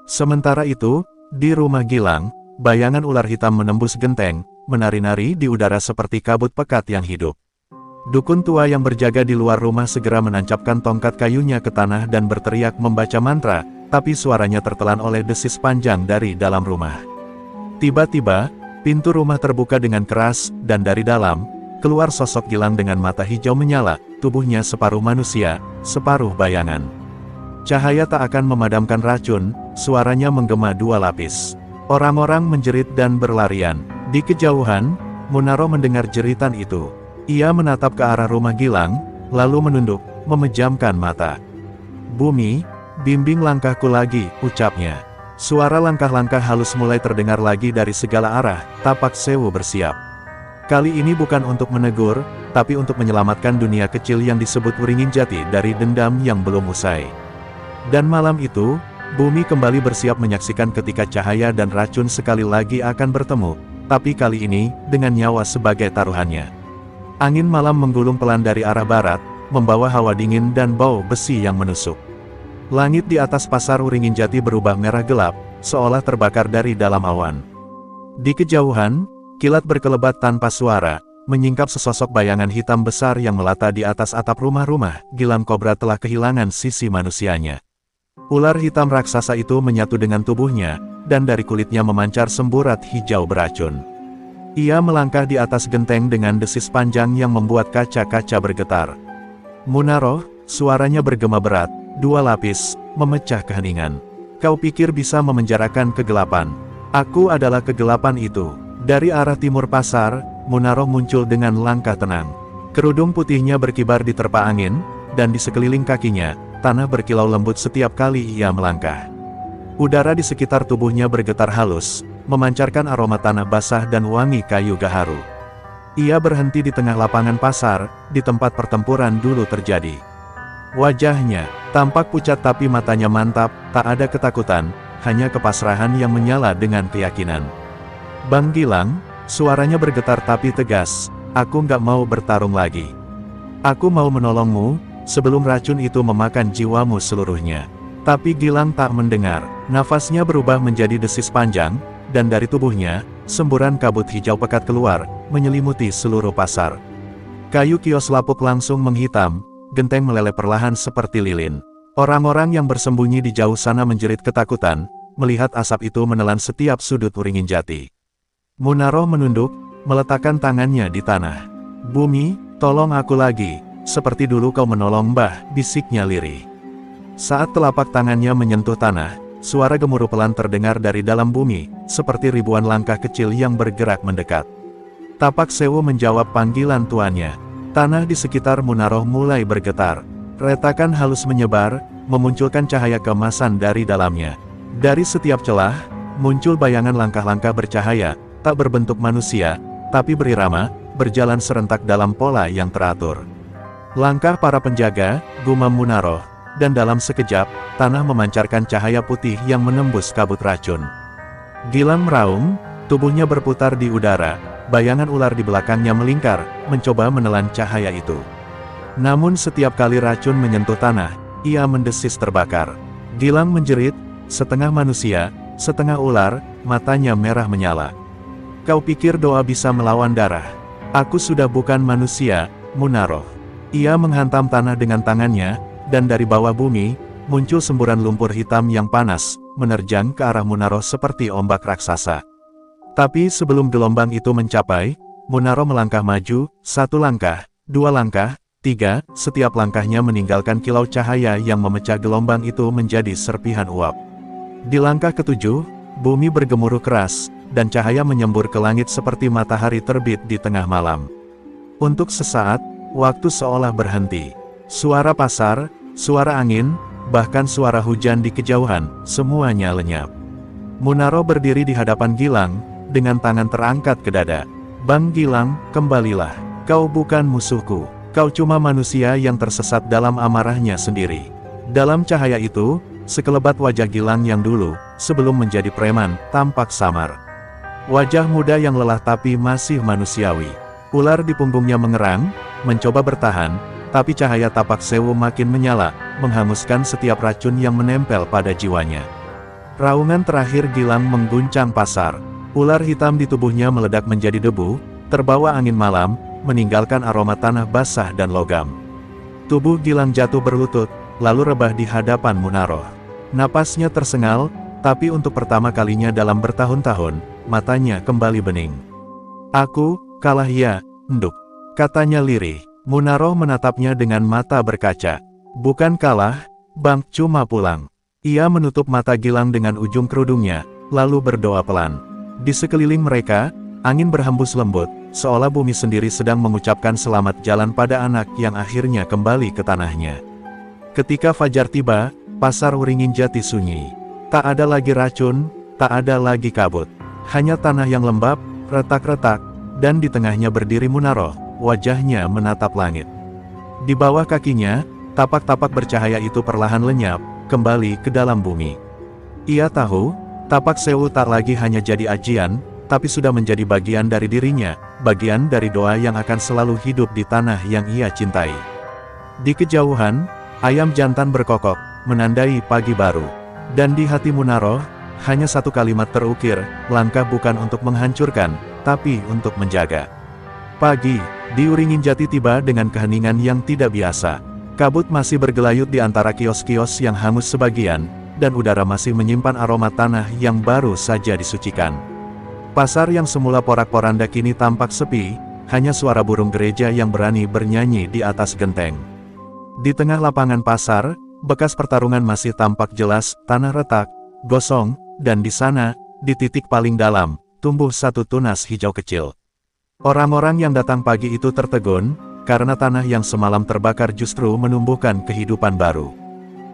Sementara itu, di rumah Gilang, bayangan ular hitam menembus genteng, menari-nari di udara seperti kabut pekat yang hidup. Dukun tua yang berjaga di luar rumah segera menancapkan tongkat kayunya ke tanah dan berteriak membaca mantra, tapi suaranya tertelan oleh desis panjang dari dalam rumah. Tiba-tiba, pintu rumah terbuka dengan keras, dan dari dalam, keluar sosok Gilang dengan mata hijau menyala, tubuhnya separuh manusia, separuh bayangan. Cahaya tak akan memadamkan racun, suaranya menggema dua lapis. Orang-orang menjerit dan berlarian. Di kejauhan, Munaroh mendengar jeritan itu. Ia menatap ke arah rumah Gilang, lalu menunduk, memejamkan mata. "Bumi, bimbing langkahku lagi," ucapnya. Suara langkah-langkah halus mulai terdengar lagi dari segala arah, tapak Sewu bersiap. Kali ini bukan untuk menegur, tapi untuk menyelamatkan dunia kecil yang disebut Wringin Jati dari dendam yang belum usai. Dan malam itu, bumi kembali bersiap menyaksikan ketika cahaya dan racun sekali lagi akan bertemu, tapi kali ini, dengan nyawa sebagai taruhannya. Angin malam menggulung pelan dari arah barat, membawa hawa dingin dan bau besi yang menusuk. Langit di atas pasar Wringin Jati berubah merah gelap, seolah terbakar dari dalam awan. Di kejauhan, kilat berkelebat tanpa suara, menyingkap sesosok bayangan hitam besar yang melata di atas atap rumah-rumah. Gilang Kobra telah kehilangan sisi manusianya. Ular hitam raksasa itu menyatu dengan tubuhnya, dan dari kulitnya memancar semburat hijau beracun. Ia melangkah di atas genteng dengan desis panjang yang membuat kaca-kaca bergetar. "Munaroh," suaranya bergema berat, dua lapis, memecah keheningan. "Kau pikir bisa memenjarakan kegelapan? Aku adalah kegelapan itu." Dari arah timur pasar, Munaroh muncul dengan langkah tenang. Kerudung putihnya berkibar di terpa angin, dan di sekeliling kakinya, tanah berkilau lembut setiap kali ia melangkah. Udara di sekitar tubuhnya bergetar halus, memancarkan aroma tanah basah dan wangi kayu gaharu. Ia berhenti di tengah lapangan pasar, di tempat pertempuran dulu terjadi. Wajahnya tampak pucat tapi matanya mantap, tak ada ketakutan, hanya kepasrahan yang menyala dengan keyakinan. "Bang Gilang," suaranya bergetar tapi tegas, "aku nggak mau bertarung lagi. Aku mau menolongmu, sebelum racun itu memakan jiwamu seluruhnya." Tapi Gilang tak mendengar, nafasnya berubah menjadi desis panjang, dan dari tubuhnya, semburan kabut hijau pekat keluar, menyelimuti seluruh pasar. Kayu kios lapuk langsung menghitam, genteng meleleh perlahan seperti lilin. Orang-orang yang bersembunyi di jauh sana menjerit ketakutan, melihat asap itu menelan setiap sudut Wringin Jati. Munaro menunduk, meletakkan tangannya di tanah. "Bumi, tolong aku lagi, seperti dulu kau menolong Mbah," bisiknya lirih. Saat telapak tangannya menyentuh tanah, suara gemuruh pelan terdengar dari dalam bumi, seperti ribuan langkah kecil yang bergerak mendekat. Tapak Sewu menjawab panggilan tuannya. Tanah di sekitar Munaro mulai bergetar. Retakan halus menyebar, memunculkan cahaya keemasan dari dalamnya. Dari setiap celah, muncul bayangan langkah-langkah bercahaya, tak berbentuk manusia, tapi berirama, berjalan serentak dalam pola yang teratur. "Langkah para penjaga," gumam Munaro. Dan dalam sekejap, tanah memancarkan cahaya putih yang menembus kabut racun. Gilang meraung, tubuhnya berputar di udara, bayangan ular di belakangnya melingkar, mencoba menelan cahaya itu. Namun setiap kali racun menyentuh tanah, ia mendesis terbakar. Gilang menjerit, setengah manusia, setengah ular, matanya merah menyala. "Kau pikir doa bisa melawan darah? Aku sudah bukan manusia, Munaro." Ia menghantam tanah dengan tangannya, dan dari bawah bumi, muncul semburan lumpur hitam yang panas, menerjang ke arah Munaro seperti ombak raksasa. Tapi sebelum gelombang itu mencapai, Munaro melangkah maju, 1 langkah, 2 langkah, 3, setiap langkahnya meninggalkan kilau cahaya yang memecah gelombang itu menjadi serpihan uap. Di langkah ke-7, bumi bergemuruh keras, dan cahaya menyembur ke langit seperti matahari terbit di tengah malam. Untuk sesaat, waktu seolah berhenti. Suara pasar, suara angin, bahkan suara hujan di kejauhan, semuanya lenyap. Munaro berdiri di hadapan Gilang, dengan tangan terangkat ke dada. "Bang Gilang, kembalilah. Kau bukan musuhku. Kau cuma manusia yang tersesat dalam amarahnya sendiri." Dalam cahaya itu, sekelebat wajah Gilang yang dulu, sebelum menjadi preman, tampak samar. Wajah muda yang lelah tapi masih manusiawi. Ular di punggungnya mengerang, mencoba bertahan, tapi cahaya tapak Sewu makin menyala, menghanguskan setiap racun yang menempel pada jiwanya. Raungan terakhir Gilang mengguncang pasar. Ular hitam di tubuhnya meledak menjadi debu, terbawa angin malam, meninggalkan aroma tanah basah dan logam. Tubuh Gilang jatuh berlutut, lalu rebah di hadapan Munaro. Napasnya tersengal, tapi untuk pertama kalinya dalam bertahun-tahun, matanya kembali bening. "Aku kalah ya, Nduk," katanya lirih. Munaro menatapnya dengan mata berkaca. "Bukan kalah, Bang, cuma pulang." Ia menutup mata Gilang dengan ujung kerudungnya, lalu berdoa pelan. Di sekeliling mereka, angin berhembus lembut, seolah bumi sendiri sedang mengucapkan selamat jalan pada anak yang akhirnya kembali ke tanahnya. Ketika fajar tiba, pasar Wringin Jati sunyi. Tak ada lagi racun, tak ada lagi kabut. Hanya tanah yang lembab, retak-retak, dan di tengahnya berdiri Munaro. Wajahnya menatap langit. Di bawah kakinya, tapak-tapak bercahaya itu perlahan lenyap, kembali ke dalam bumi. Ia tahu, tapak Sewu tak lagi hanya jadi ajian, tapi sudah menjadi bagian dari dirinya, bagian dari doa yang akan selalu hidup di tanah yang ia cintai. Di kejauhan, ayam jantan berkokok, menandai pagi baru. Dan di hati Munaro, hanya satu kalimat terukir, langkah bukan untuk menghancurkan, tapi untuk menjaga. Pagi, di Wringin Jati tiba dengan keheningan yang tidak biasa. Kabut masih bergelayut di antara kios-kios yang hangus sebagian, dan udara masih menyimpan aroma tanah yang baru saja disucikan. Pasar yang semula porak-poranda kini tampak sepi, hanya suara burung gereja yang berani bernyanyi di atas genteng. Di tengah lapangan pasar, bekas pertarungan masih tampak jelas, tanah retak, gosong, dan di sana, di titik paling dalam, tumbuh satu tunas hijau kecil. Orang-orang yang datang pagi itu tertegun, karena tanah yang semalam terbakar justru menumbuhkan kehidupan baru.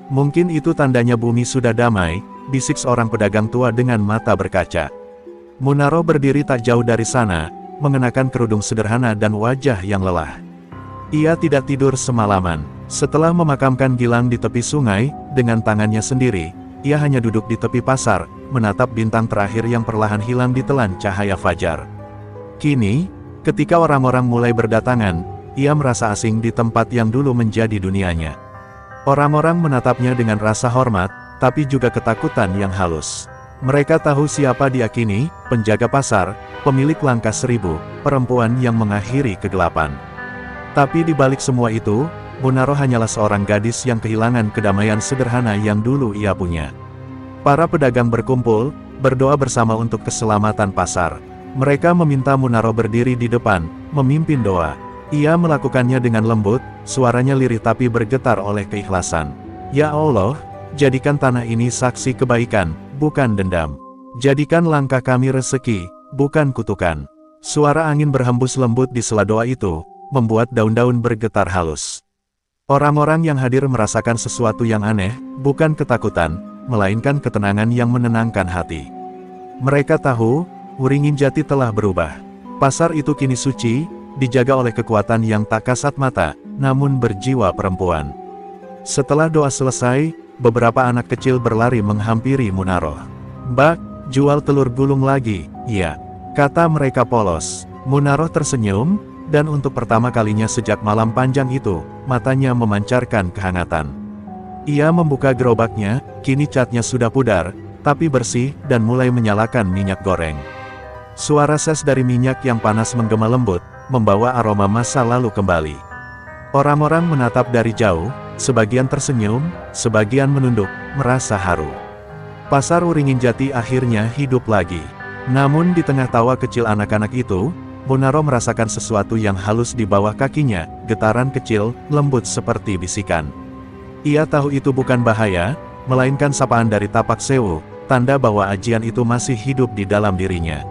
"Mungkin itu tandanya bumi sudah damai," bisik seorang pedagang tua dengan mata berkaca. Munaro berdiri tak jauh dari sana, mengenakan kerudung sederhana dan wajah yang lelah. Ia tidak tidur semalaman. Setelah memakamkan Gilang di tepi sungai, dengan tangannya sendiri, ia hanya duduk di tepi pasar, menatap bintang terakhir yang perlahan hilang ditelan cahaya fajar. Kini, ketika orang-orang mulai berdatangan, ia merasa asing di tempat yang dulu menjadi dunianya. Orang-orang menatapnya dengan rasa hormat, tapi juga ketakutan yang halus. Mereka tahu siapa dia kini, penjaga pasar, pemilik langkah 1000, perempuan yang mengakhiri kegelapan. Tapi di balik semua itu, Munaro hanyalah seorang gadis yang kehilangan kedamaian sederhana yang dulu ia punya. Para pedagang berkumpul, berdoa bersama untuk keselamatan pasar. Mereka meminta Munaro berdiri di depan, memimpin doa. Ia melakukannya dengan lembut, suaranya lirih tapi bergetar oleh keikhlasan. Ya Allah, jadikan tanah ini saksi kebaikan, bukan dendam. Jadikan langkah kami rezeki, bukan kutukan. Suara angin berhembus lembut di sela doa itu, membuat daun-daun bergetar halus. Orang-orang yang hadir merasakan sesuatu yang aneh, bukan ketakutan, melainkan ketenangan yang menenangkan hati. Mereka tahu, Wringin Jati telah berubah. Pasar itu kini suci, dijaga oleh kekuatan yang tak kasat mata, namun berjiwa perempuan. Setelah doa selesai, beberapa anak kecil berlari menghampiri Munaro. "Mbak, jual telur gulung lagi?" "Iya," kata mereka polos. Munaro tersenyum, dan untuk pertama kalinya sejak malam panjang itu, matanya memancarkan kehangatan. Ia membuka gerobaknya, kini catnya sudah pudar, tapi bersih, dan mulai menyalakan minyak goreng. Suara ses dari minyak yang panas menggema lembut, membawa aroma masa lalu kembali. Orang-orang menatap dari jauh, sebagian tersenyum, sebagian menunduk, merasa haru. Pasar Wringin Jati akhirnya hidup lagi. Namun di tengah tawa kecil anak-anak itu, Munaro merasakan sesuatu yang halus di bawah kakinya, getaran kecil, lembut seperti bisikan. Ia tahu itu bukan bahaya, melainkan sapaan dari tapak Sewu, tanda bahwa ajian itu masih hidup di dalam dirinya.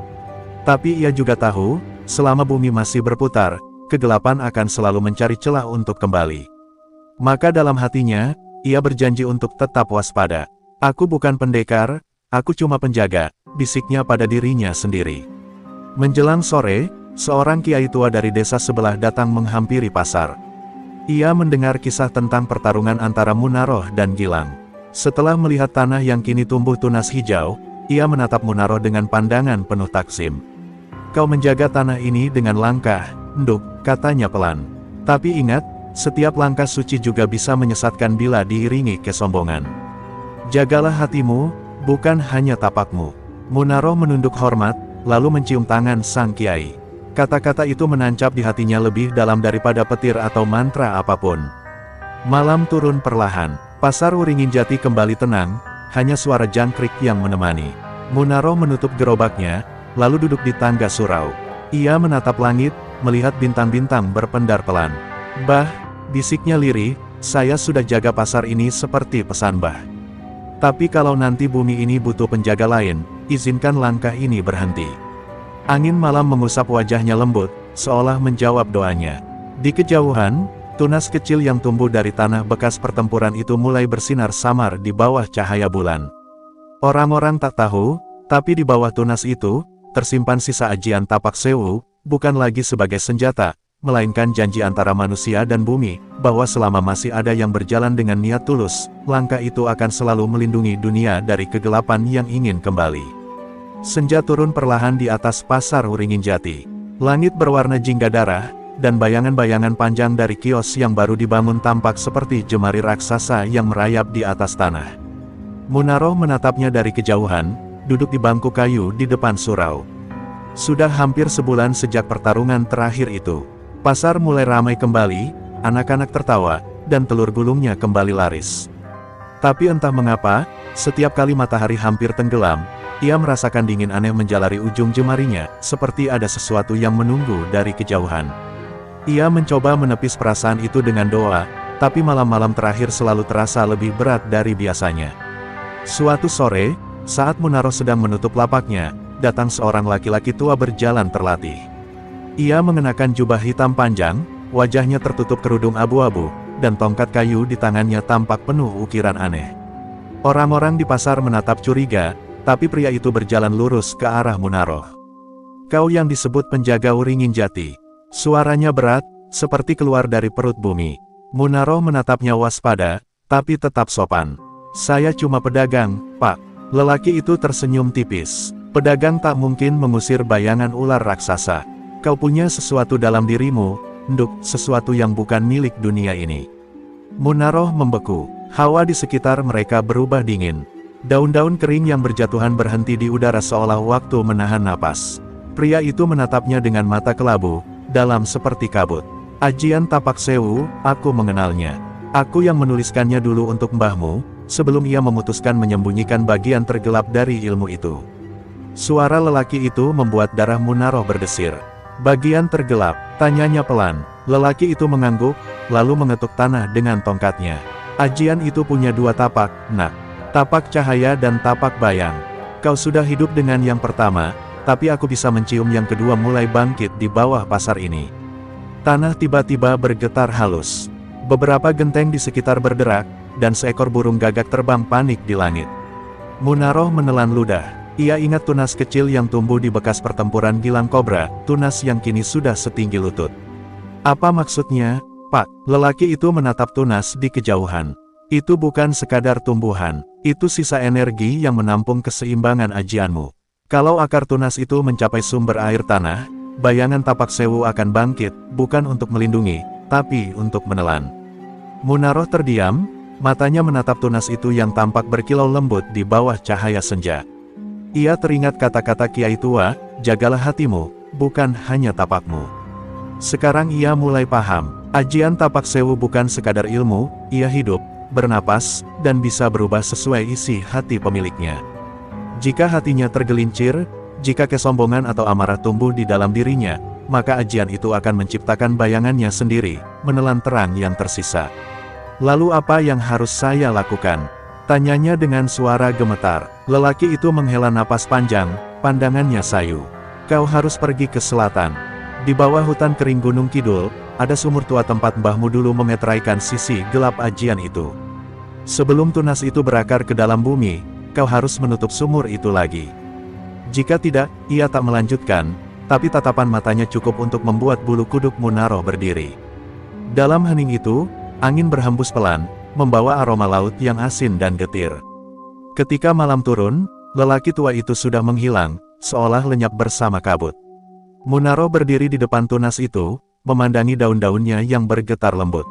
Tapi ia juga tahu, selama bumi masih berputar, kegelapan akan selalu mencari celah untuk kembali. Maka dalam hatinya, ia berjanji untuk tetap waspada. "Aku bukan pendekar, aku cuma penjaga," bisiknya pada dirinya sendiri. Menjelang sore, seorang kiai tua dari desa sebelah datang menghampiri pasar. Ia mendengar kisah tentang pertarungan antara Munaro dan Gilang. Setelah melihat tanah yang kini tumbuh tunas hijau, ia menatap Munaro dengan pandangan penuh takzim. "Kau menjaga tanah ini dengan langkah, Nduk," katanya pelan. "Tapi ingat, setiap langkah suci juga bisa menyesatkan bila diiringi kesombongan. Jagalah hatimu, bukan hanya tapakmu." Munaro menunduk hormat, lalu mencium tangan sang kiai. Kata-kata itu menancap di hatinya lebih dalam daripada petir atau mantra apapun. Malam turun perlahan, pasar Wringin Jati kembali tenang, hanya suara jangkrik yang menemani. Munaro menutup gerobaknya, lalu duduk di tangga surau. Ia menatap langit, melihat bintang-bintang berpendar pelan. "Bah," bisiknya lirih, "saya sudah jaga pasar ini seperti pesan Bah. Tapi kalau nanti bumi ini butuh penjaga lain, izinkan langkah ini berhenti." Angin malam mengusap wajahnya lembut, seolah menjawab doanya. Di kejauhan, tunas kecil yang tumbuh dari tanah bekas pertempuran itu mulai bersinar samar di bawah cahaya bulan. Orang-orang tak tahu, tapi di bawah tunas itu, tersimpan sisa ajian tapak Sewu, bukan lagi sebagai senjata, melainkan janji antara manusia dan bumi, bahwa selama masih ada yang berjalan dengan niat tulus, langkah itu akan selalu melindungi dunia dari kegelapan yang ingin kembali. Senja turun perlahan di atas pasar Wringin Jati. Langit berwarna jingga darah, dan bayangan-bayangan panjang dari kios yang baru dibangun tampak seperti jemari raksasa yang merayap di atas tanah. Munaro menatapnya dari kejauhan, duduk di bangku kayu di depan surau. Sudah hampir sebulan sejak pertarungan terakhir itu. Pasar mulai ramai kembali, anak-anak tertawa, dan telur gulungnya kembali laris. Tapi entah mengapa, setiap kali matahari hampir tenggelam, ia merasakan dingin aneh menjalari ujung jemarinya, seperti ada sesuatu yang menunggu dari kejauhan. Ia mencoba menepis perasaan itu dengan doa, tapi malam-malam terakhir selalu terasa lebih berat dari biasanya. Suatu sore, saat Munaro sedang menutup lapaknya, datang seorang laki-laki tua berjalan terlatih. Ia mengenakan jubah hitam panjang, wajahnya tertutup kerudung abu-abu, dan tongkat kayu di tangannya tampak penuh ukiran aneh. Orang-orang di pasar menatap curiga, tapi pria itu berjalan lurus ke arah Munaroh. "Kau yang disebut penjaga Wringin Jati." Suaranya berat, seperti keluar dari perut bumi. Munaroh menatapnya waspada, tapi tetap sopan. "Saya cuma pedagang, Pak." Lelaki itu tersenyum tipis. "Pedagang tak mungkin mengusir bayangan ular raksasa. Kau punya sesuatu dalam dirimu, Nduk, sesuatu yang bukan milik dunia ini." Munaroh membeku. Hawa di sekitar mereka berubah dingin. Daun-daun kering yang berjatuhan berhenti di udara seolah waktu menahan napas. Pria itu menatapnya dengan mata kelabu, dalam seperti kabut. "Ajian Tapak Sewu, aku mengenalnya. Aku yang menuliskannya dulu untuk mbahmu, sebelum ia memutuskan menyembunyikan bagian tergelap dari ilmu itu." Suara lelaki itu membuat darah Munaroh berdesir. "Bagian tergelap?" tanyanya pelan. Lelaki itu mengangguk, lalu mengetuk tanah dengan tongkatnya. "Ajian itu punya dua tapak, Nak. Tapak cahaya dan tapak bayang. Kau sudah hidup dengan yang pertama, tapi aku bisa mencium yang kedua mulai bangkit di bawah pasar ini." Tanah tiba-tiba bergetar halus. Beberapa genteng di sekitar berderak, dan seekor burung gagak terbang panik di langit. Munaroh menelan ludah. Ia ingat tunas kecil yang tumbuh di bekas pertempuran gilang kobra, tunas yang kini sudah setinggi lutut. "Apa maksudnya, Pak?" Lelaki itu menatap tunas di kejauhan. "Itu bukan sekadar tumbuhan, itu sisa energi yang menampung keseimbangan ajianmu. Kalau akar tunas itu mencapai sumber air tanah, bayangan Tapak Sewu akan bangkit, bukan untuk melindungi, tapi untuk menelan." Munaroh terdiam, matanya menatap tunas itu yang tampak berkilau lembut di bawah cahaya senja. Ia teringat kata-kata Kiai tua, "Jagalah hatimu, bukan hanya tapakmu." Sekarang ia mulai paham, ajian Tapak Sewu bukan sekadar ilmu, ia hidup, bernapas, dan bisa berubah sesuai isi hati pemiliknya. Jika hatinya tergelincir, jika kesombongan atau amarah tumbuh di dalam dirinya, maka ajian itu akan menciptakan bayangannya sendiri, menelan terang yang tersisa. "Lalu apa yang harus saya lakukan?" tanyanya dengan suara gemetar. Lelaki itu menghela napas panjang, pandangannya sayu. "Kau harus pergi ke selatan. Di bawah hutan kering Gunung Kidul, ada sumur tua tempat mbahmu dulu memeteraikan sisi gelap ajian itu. Sebelum tunas itu berakar ke dalam bumi, kau harus menutup sumur itu lagi." Jika tidak, ia tak melanjutkan, tapi tatapan matanya cukup untuk membuat bulu kuduk Munaroh berdiri. Dalam hening itu, angin berhembus pelan, membawa aroma laut yang asin dan getir. Ketika malam turun, lelaki tua itu sudah menghilang, seolah lenyap bersama kabut. Munaroh berdiri di depan tunas itu, memandangi daun-daunnya yang bergetar lembut.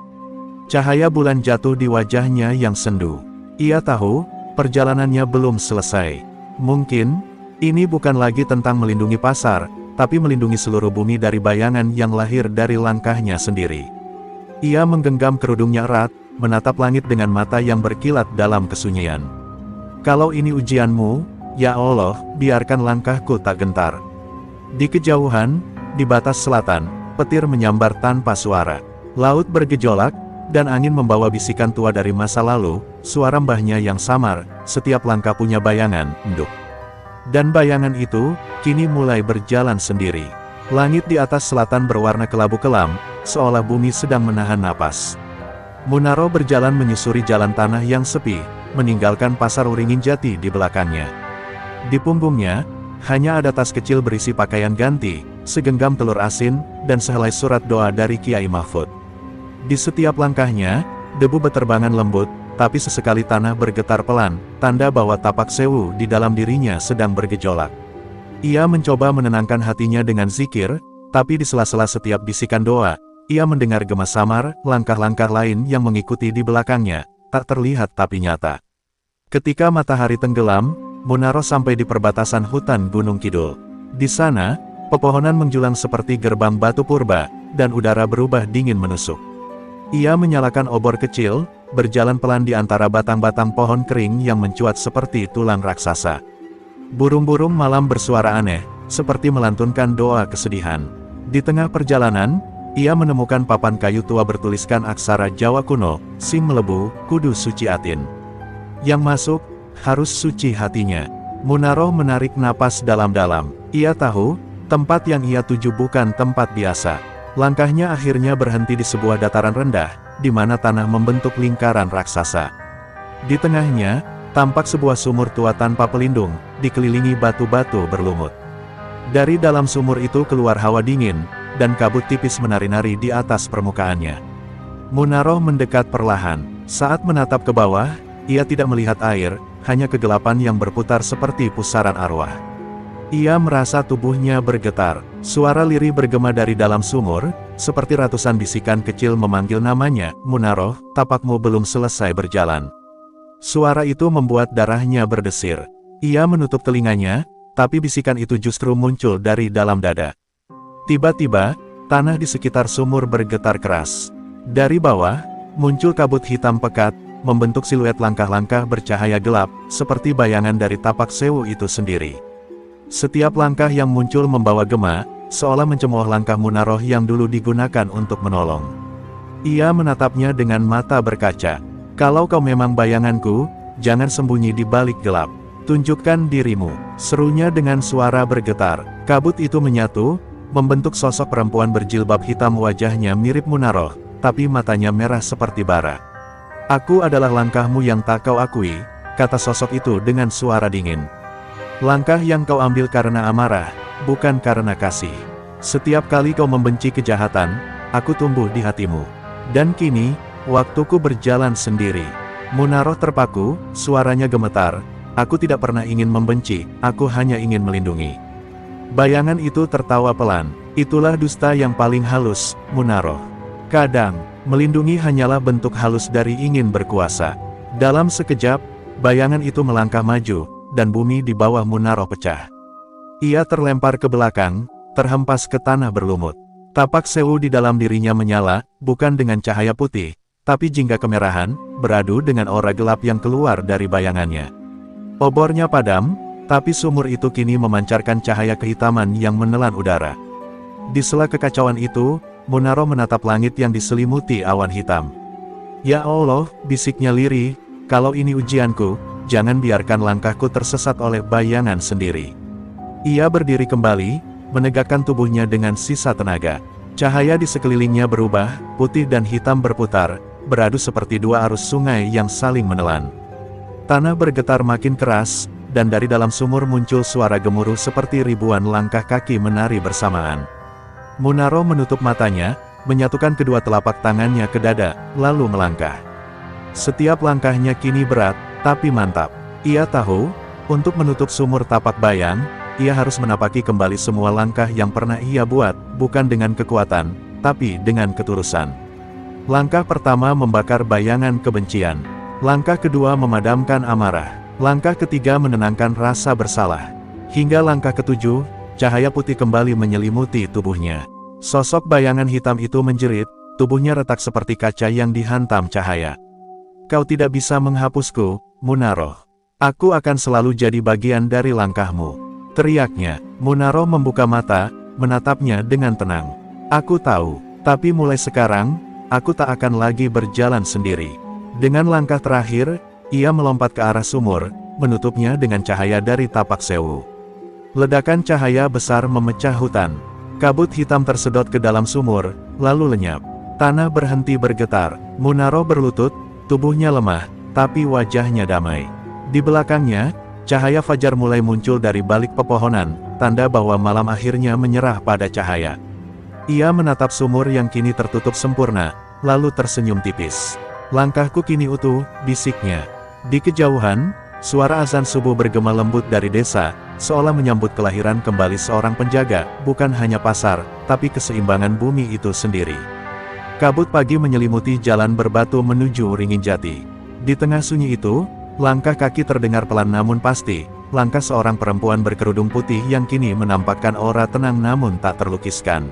Cahaya bulan jatuh di wajahnya yang sendu. Ia tahu, perjalanannya belum selesai. Mungkin, ini bukan lagi tentang melindungi pasar, tapi melindungi seluruh bumi dari bayangan yang lahir dari langkahnya sendiri. Ia menggenggam kerudungnya erat, menatap langit dengan mata yang berkilat dalam kesunyian. "Kalau ini ujianmu, ya Allah, biarkan langkahku tak gentar." Di kejauhan, di batas selatan, petir menyambar tanpa suara. Laut bergejolak, dan angin membawa bisikan tua dari masa lalu, suara mbahnya yang samar, "Setiap langkah punya bayangan, Nduk." Dan bayangan itu, kini mulai berjalan sendiri. Langit di atas selatan berwarna kelabu kelam, seolah bumi sedang menahan napas. Munaroh berjalan menyusuri jalan tanah yang sepi, meninggalkan pasar Wringin Jati di belakangnya. Di punggungnya, hanya ada tas kecil berisi pakaian ganti, segenggam telur asin, dan sehelai surat doa dari Kiai Mahfud. Di setiap langkahnya, debu beterbangan lembut, tapi sesekali tanah bergetar pelan, tanda bahwa Tapak Sewu di dalam dirinya sedang bergejolak. Ia mencoba menenangkan hatinya dengan zikir, tapi di sela-sela setiap bisikan doa, ia mendengar gema samar, langkah-langkah lain yang mengikuti di belakangnya, tak terlihat tapi nyata. Ketika matahari tenggelam, Munaroh sampai di perbatasan hutan Gunung Kidul. Di sana, pepohonan menjulang seperti gerbang batu purba, dan udara berubah dingin menusuk. Ia menyalakan obor kecil, berjalan pelan di antara batang-batang pohon kering yang mencuat seperti tulang raksasa. Burung-burung malam bersuara aneh, seperti melantunkan doa kesedihan. Di tengah perjalanan, ia menemukan papan kayu tua bertuliskan aksara Jawa kuno, "Sing melebu, kudu suci atin." Yang masuk, harus suci hatinya. Munaroh menarik napas dalam-dalam. Ia tahu, tempat yang ia tuju bukan tempat biasa. Langkahnya akhirnya berhenti di sebuah dataran rendah, di mana tanah membentuk lingkaran raksasa. Di tengahnya, Tampak sebuah sumur tua tanpa pelindung, dikelilingi batu-batu berlumut. Dari dalam sumur itu keluar hawa dingin, dan kabut tipis menari-nari di atas permukaannya. Munaroh mendekat perlahan. Saat menatap ke bawah, ia tidak melihat air, hanya kegelapan yang berputar seperti pusaran arwah. Ia merasa tubuhnya bergetar. Suara lirih bergema dari dalam sumur, seperti ratusan bisikan kecil memanggil namanya, "Munaroh, tapakmu belum selesai berjalan." Suara itu membuat darahnya berdesir. Ia menutup telinganya, tapi bisikan itu justru muncul dari dalam dada. Tiba-tiba, tanah di sekitar sumur bergetar keras. Dari bawah, muncul kabut hitam pekat, membentuk siluet langkah-langkah bercahaya gelap, seperti bayangan dari tapak sewu itu sendiri. Setiap langkah yang muncul membawa gema, seolah mencemooh langkah Munaroh yang dulu digunakan untuk menolong. Ia menatapnya dengan mata berkaca. "Kalau kau memang bayanganku, jangan sembunyi di balik gelap. Tunjukkan dirimu," serunya dengan suara bergetar. Kabut itu menyatu, membentuk sosok perempuan berjilbab hitam. Wajahnya mirip Munaroh, tapi matanya merah seperti bara. "Aku adalah langkahmu yang tak kau akui," kata sosok itu dengan suara dingin. "Langkah yang kau ambil karena amarah, bukan karena kasih. Setiap kali kau membenci kejahatan, aku tumbuh di hatimu. Dan kini, waktuku berjalan sendiri." Munaroh terpaku, suaranya gemetar. "Aku tidak pernah ingin membenci, aku hanya ingin melindungi." Bayangan itu tertawa pelan. "Itulah dusta yang paling halus, Munaroh. Kadang, melindungi hanyalah bentuk halus dari ingin berkuasa." Dalam sekejap, bayangan itu melangkah maju, dan bumi di bawah Munaroh pecah. Ia terlempar ke belakang, terhempas ke tanah berlumut. Tapak sewu di dalam dirinya menyala, bukan dengan cahaya putih, tapi jingga kemerahan, beradu dengan aura gelap yang keluar dari bayangannya. Obornya padam, tapi sumur itu kini memancarkan cahaya kehitaman yang menelan udara. Di sela kekacauan itu, Munaroh menatap langit yang diselimuti awan hitam. "Ya Allah," bisiknya lirih, "kalau ini ujianku, jangan biarkan langkahku tersesat oleh bayangan sendiri." Ia berdiri kembali, menegakkan tubuhnya dengan sisa tenaga. Cahaya di sekelilingnya berubah, putih dan hitam berputar, beradu seperti dua arus sungai yang saling menelan. Tanah bergetar makin keras, dan dari dalam sumur muncul suara gemuruh seperti ribuan langkah kaki menari bersamaan. Munaroh menutup matanya, menyatukan kedua telapak tangannya ke dada, lalu melangkah. Setiap langkahnya kini berat, tapi mantap. Ia tahu, untuk menutup sumur tapak bayang, ia harus menapaki kembali semua langkah yang pernah ia buat, bukan dengan kekuatan, tapi dengan ketulusan. Langkah pertama membakar bayangan kebencian. Langkah kedua memadamkan amarah. Langkah ketiga menenangkan rasa bersalah. Hingga langkah ketujuh, cahaya putih kembali menyelimuti tubuhnya. Sosok bayangan hitam itu menjerit, tubuhnya retak seperti kaca yang dihantam cahaya. "Kau tidak bisa menghapusku, Munaroh. Aku akan selalu jadi bagian dari langkahmu," teriaknya. Munaroh membuka mata, menatapnya dengan tenang. "Aku tahu, tapi mulai sekarang, aku tak akan lagi berjalan sendiri." Dengan langkah terakhir, ia melompat ke arah sumur, menutupnya dengan cahaya dari tapak sewu. Ledakan cahaya besar memecah hutan. Kabut hitam tersedot ke dalam sumur, lalu lenyap. Tanah berhenti bergetar. Munaroh berlutut, tubuhnya lemah, tapi wajahnya damai. Di belakangnya, cahaya fajar mulai muncul dari balik pepohonan, tanda bahwa malam akhirnya menyerah pada cahaya. Ia menatap sumur yang kini tertutup sempurna, lalu tersenyum tipis. "Langkahku kini utuh," bisiknya. Di kejauhan, suara azan subuh bergema lembut dari desa, seolah menyambut kelahiran kembali seorang penjaga, bukan hanya pasar, tapi keseimbangan bumi itu sendiri. Kabut pagi menyelimuti jalan berbatu menuju Ringinjati. Di tengah sunyi itu, langkah kaki terdengar pelan namun pasti, langkah seorang perempuan berkerudung putih yang kini menampakkan aura tenang namun tak terlukiskan.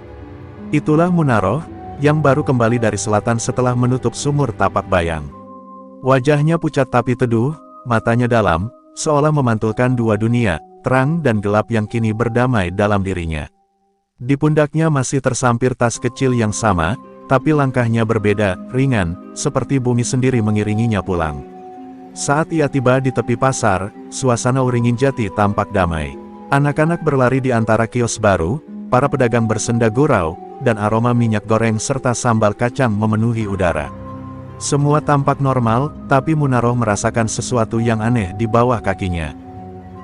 Itulah Munaroh, yang baru kembali dari selatan setelah menutup sumur tapak bayang. Wajahnya pucat tapi teduh, matanya dalam, seolah memantulkan dua dunia, terang dan gelap yang kini berdamai dalam dirinya. Di pundaknya masih tersampir tas kecil yang sama, tapi langkahnya berbeda, ringan, seperti bumi sendiri mengiringinya pulang. Saat ia tiba di tepi pasar, suasana Ringinjati tampak damai. Anak-anak berlari di antara kios baru, para pedagang bersenda gurau, dan aroma minyak goreng serta sambal kacang memenuhi udara. Semua tampak normal, tapi Munaro merasakan sesuatu yang aneh di bawah kakinya.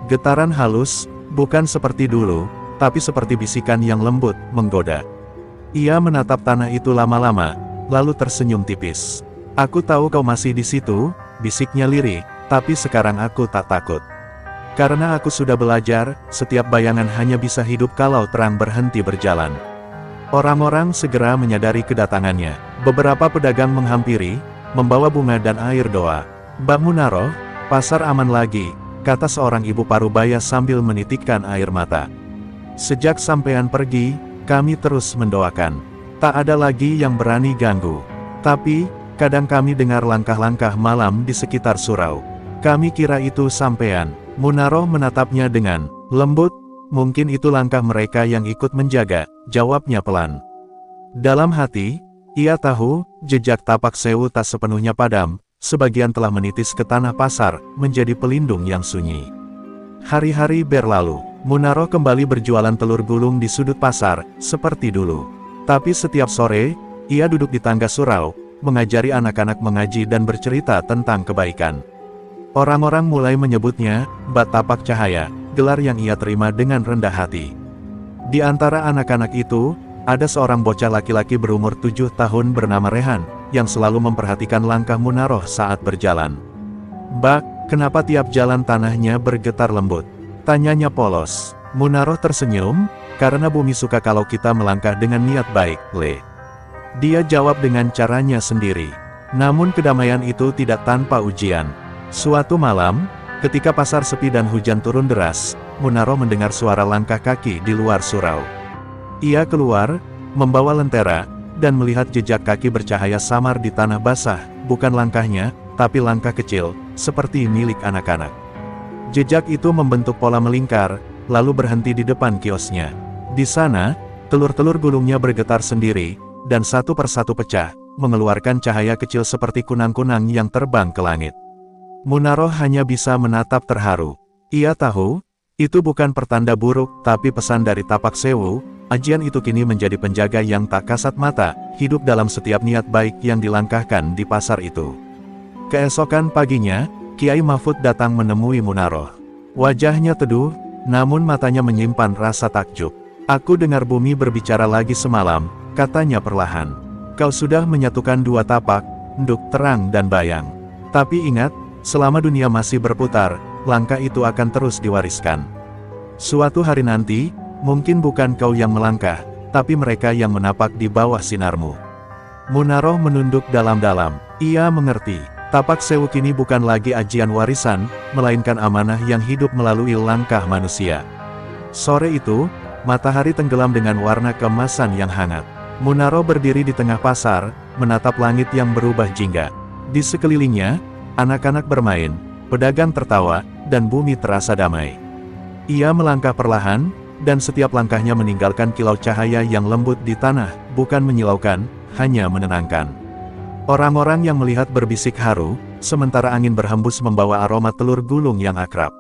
Getaran halus, bukan seperti dulu, tapi seperti bisikan yang lembut, menggoda. Ia menatap tanah itu lama-lama, lalu tersenyum tipis. "Aku tahu kau masih di situ," bisiknya lirih, "tapi sekarang aku tak takut. Karena aku sudah belajar, setiap bayangan hanya bisa hidup kalau terang berhenti berjalan." Orang-orang segera menyadari kedatangannya. Beberapa pedagang menghampiri, membawa bunga dan air doa. "Mbak Munaro, pasar aman lagi," kata seorang ibu parubaya sambil menitikkan air mata. "Sejak sampean pergi, kami terus mendoakan. Tak ada lagi yang berani ganggu. Tapi, kadang kami dengar langkah-langkah malam di sekitar surau. Kami kira itu sampean." Munaro menatapnya dengan lembut. "Mungkin itu langkah mereka yang ikut menjaga," jawabnya pelan. Dalam hati, ia tahu, jejak tapak Sewu tak sepenuhnya padam, sebagian telah menitis ke tanah pasar, menjadi pelindung yang sunyi. Hari-hari berlalu, Munaro kembali berjualan telur gulung di sudut pasar, seperti dulu. Tapi setiap sore, ia duduk di tangga surau, mengajari anak-anak mengaji dan bercerita tentang kebaikan. Orang-orang mulai menyebutnya, Mbak Tapak Cahaya, gelar yang ia terima dengan rendah hati. Di antara anak-anak itu, ada seorang bocah laki-laki berumur 7 tahun bernama Rehan, yang selalu memperhatikan langkah Munaro saat berjalan. "Mbak, kenapa tiap jalan tanahnya bergetar lembut?" tanyanya polos. Munaro tersenyum, "Karena bumi suka kalau kita melangkah dengan niat baik, Le." Dia jawab dengan caranya sendiri. Namun kedamaian itu tidak tanpa ujian. Suatu malam, ketika pasar sepi dan hujan turun deras, Munaro mendengar suara langkah kaki di luar surau. Ia keluar, membawa lentera, dan melihat jejak kaki bercahaya samar di tanah basah, bukan langkahnya, tapi langkah kecil, seperti milik anak-anak. Jejak itu membentuk pola melingkar, lalu berhenti di depan kiosnya. Di sana, telur-telur gulungnya bergetar sendiri, dan satu persatu pecah, mengeluarkan cahaya kecil seperti kunang-kunang yang terbang ke langit. Munaro hanya bisa menatap terharu. Ia tahu, itu bukan pertanda buruk, tapi pesan dari Tapak Sewu. Ajian itu kini menjadi penjaga yang tak kasat mata, hidup dalam setiap niat baik yang dilangkahkan di pasar itu. Keesokan paginya, Kiai Mahfud datang menemui Munaro. Wajahnya teduh, namun matanya menyimpan rasa takjub. "Aku dengar bumi berbicara lagi semalam," katanya perlahan. "Kau sudah menyatukan dua tapak, nduk terang dan bayang. Tapi ingat, selama dunia masih berputar, langkah itu akan terus diwariskan. Suatu hari nanti, mungkin bukan kau yang melangkah, tapi mereka yang menapak di bawah sinarmu." Munaro menunduk dalam-dalam. Ia mengerti, Tapak Sewu kini bukan lagi ajian warisan, melainkan amanah yang hidup melalui langkah manusia. Sore itu, matahari tenggelam dengan warna keemasan yang hangat. Munaro berdiri di tengah pasar, menatap langit yang berubah jingga. Di sekelilingnya, anak-anak bermain, pedagang tertawa, dan bumi terasa damai. Ia melangkah perlahan, dan setiap langkahnya meninggalkan kilau cahaya yang lembut di tanah, bukan menyilaukan, hanya menenangkan. Orang-orang yang melihat berbisik haru, sementara angin berhembus membawa aroma telur gulung yang akrab.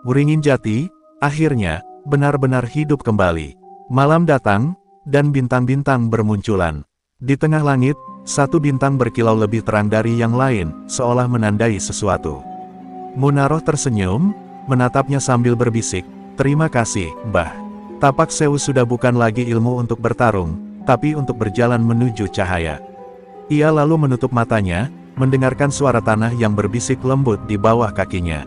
Wringin Jati, akhirnya, benar-benar hidup kembali. Malam datang, dan bintang-bintang bermunculan. Di tengah langit, satu bintang berkilau lebih terang dari yang lain, seolah menandai sesuatu. Munaro tersenyum, menatapnya sambil berbisik, "Terima kasih, Mbah. Tapak Sewu sudah bukan lagi ilmu untuk bertarung, tapi untuk berjalan menuju cahaya." Ia lalu menutup matanya, mendengarkan suara tanah yang berbisik lembut di bawah kakinya.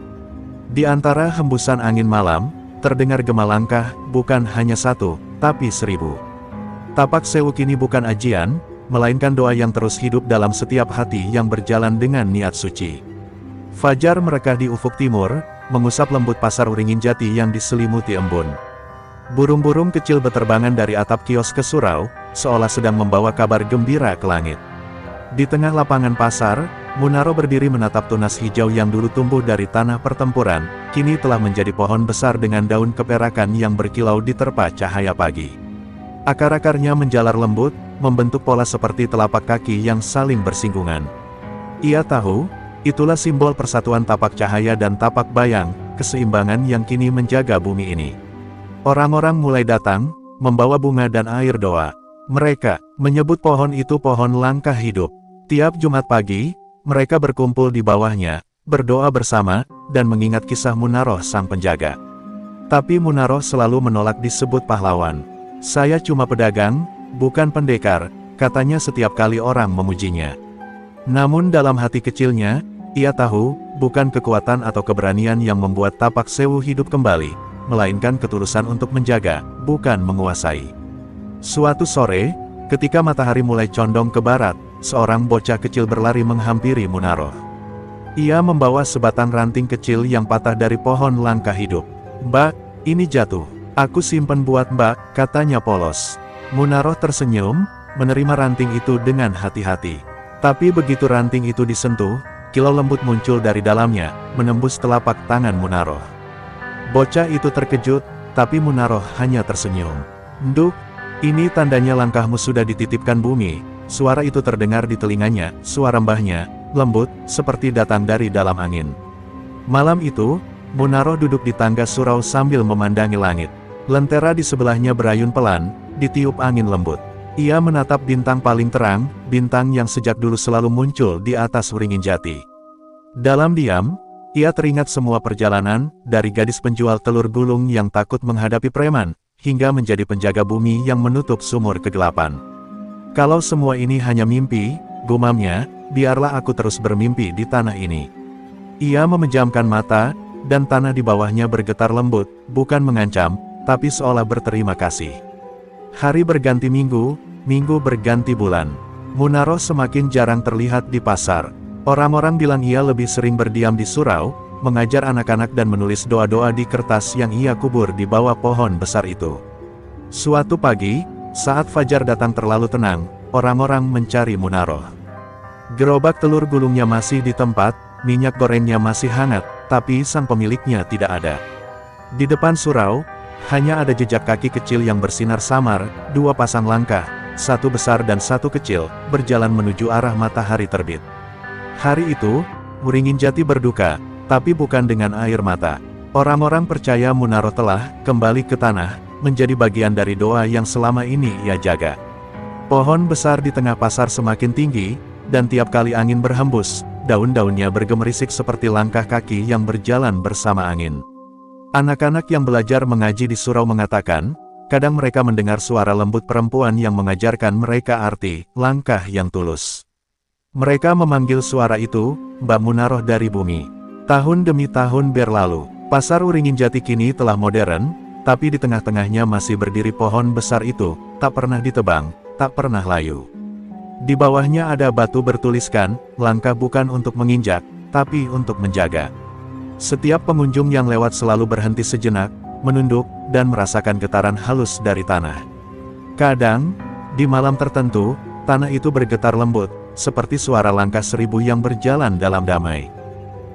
Di antara hembusan angin malam, terdengar gema langkah, bukan hanya satu, tapi 1000. Tapak Sewu kini bukan ajian, melainkan doa yang terus hidup dalam setiap hati yang berjalan dengan niat suci. Fajar merekah di ufuk timur, mengusap lembut pasar Wringin Jati yang diselimuti embun. Burung-burung kecil beterbangan dari atap kios ke surau, seolah sedang membawa kabar gembira ke langit. Di tengah lapangan pasar, Munaro berdiri menatap tunas hijau yang dulu tumbuh dari tanah pertempuran, kini telah menjadi pohon besar dengan daun keperakan yang berkilau diterpa cahaya pagi. Akar-akarnya menjalar lembut, membentuk pola seperti telapak kaki yang saling bersinggungan. Ia tahu, itulah simbol persatuan tapak cahaya dan tapak bayang, keseimbangan yang kini menjaga bumi ini. Orang-orang mulai datang, membawa bunga dan air doa. Mereka menyebut pohon itu pohon langkah hidup. Tiap Jumat pagi, mereka berkumpul di bawahnya, berdoa bersama, dan mengingat kisah Munaroh sang penjaga. Tapi Munaroh selalu menolak disebut pahlawan. "Saya cuma pedagang, bukan pendekar," katanya setiap kali orang memujinya. Namun dalam hati kecilnya, ia tahu, bukan kekuatan atau keberanian yang membuat Tapak Sewu hidup kembali, melainkan ketulusan untuk menjaga, bukan menguasai. Suatu sore, ketika matahari mulai condong ke barat, seorang bocah kecil berlari menghampiri Munaroh. Ia membawa sebatang ranting kecil yang patah dari pohon langka hidup. "Mbak, ini jatuh. Aku simpen buat Mbak," katanya polos. Munaroh tersenyum, menerima ranting itu dengan hati-hati. Tapi begitu ranting itu disentuh, kilau lembut muncul dari dalamnya, menembus telapak tangan Munaroh. Bocah itu terkejut, tapi Munaroh hanya tersenyum. "Nduk, ini tandanya langkahmu sudah dititipkan bumi." Suara itu terdengar di telinganya, suara mbahnya, lembut, seperti datang dari dalam angin. Malam itu, Munaroh duduk di tangga surau sambil memandangi langit. Lentera di sebelahnya berayun pelan, ditiup angin lembut. Ia menatap bintang paling terang, bintang yang sejak dulu selalu muncul di atas Wringin Jati. Dalam diam, ia teringat semua perjalanan, dari gadis penjual telur gulung yang takut menghadapi preman, hingga menjadi penjaga bumi yang menutup sumur kegelapan. "Kalau semua ini hanya mimpi," gumamnya, "biarlah aku terus bermimpi di tanah ini." Ia memejamkan mata, dan tanah di bawahnya bergetar lembut, bukan mengancam, tapi seolah berterima kasih. Hari berganti minggu, minggu berganti bulan. Munaroh semakin jarang terlihat di pasar. Orang-orang bilang ia lebih sering berdiam di surau, mengajar anak-anak dan menulis doa-doa di kertas yang ia kubur di bawah pohon besar itu. Suatu pagi, saat fajar datang terlalu tenang, orang-orang mencari Munaroh. Gerobak telur gulungnya masih di tempat, minyak gorengnya masih hangat, tapi sang pemiliknya tidak ada. Di depan surau, hanya ada jejak kaki kecil yang bersinar samar, dua pasang langkah, satu besar dan satu kecil, berjalan menuju arah matahari terbit. Hari itu, Wringin Jati berduka, tapi bukan dengan air mata. Orang-orang percaya Munaroh telah kembali ke tanah, menjadi bagian dari doa yang selama ini ia jaga. Pohon besar di tengah pasar semakin tinggi, dan tiap kali angin berhembus, daun-daunnya bergemerisik seperti langkah kaki yang berjalan bersama angin. Anak-anak yang belajar mengaji di surau mengatakan, kadang mereka mendengar suara lembut perempuan yang mengajarkan mereka arti langkah yang tulus. Mereka memanggil suara itu, Mbak Munaroh dari bumi. Tahun demi tahun berlalu, pasar Wringin Jati kini telah modern, tapi di tengah-tengahnya masih berdiri pohon besar itu, tak pernah ditebang, tak pernah layu. Di bawahnya ada batu bertuliskan, "Langkah bukan untuk menginjak, tapi untuk menjaga." Setiap pengunjung yang lewat selalu berhenti sejenak, menunduk, dan merasakan getaran halus dari tanah. Kadang, di malam tertentu, tanah itu bergetar lembut, seperti suara langkah 1000 yang berjalan dalam damai.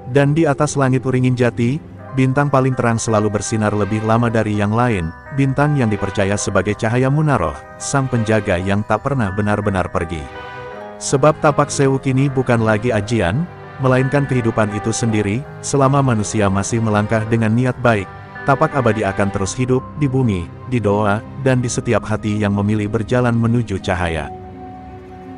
Dan di atas langit Wringin Jati, bintang paling terang selalu bersinar lebih lama dari yang lain, bintang yang dipercaya sebagai cahaya Munaroh, sang penjaga yang tak pernah benar-benar pergi. Sebab Tapak Sewu kini bukan lagi ajian, melainkan kehidupan itu sendiri. Selama manusia masih melangkah dengan niat baik, Tapak abadi akan terus hidup di bumi, di doa, dan di setiap hati yang memilih berjalan menuju cahaya.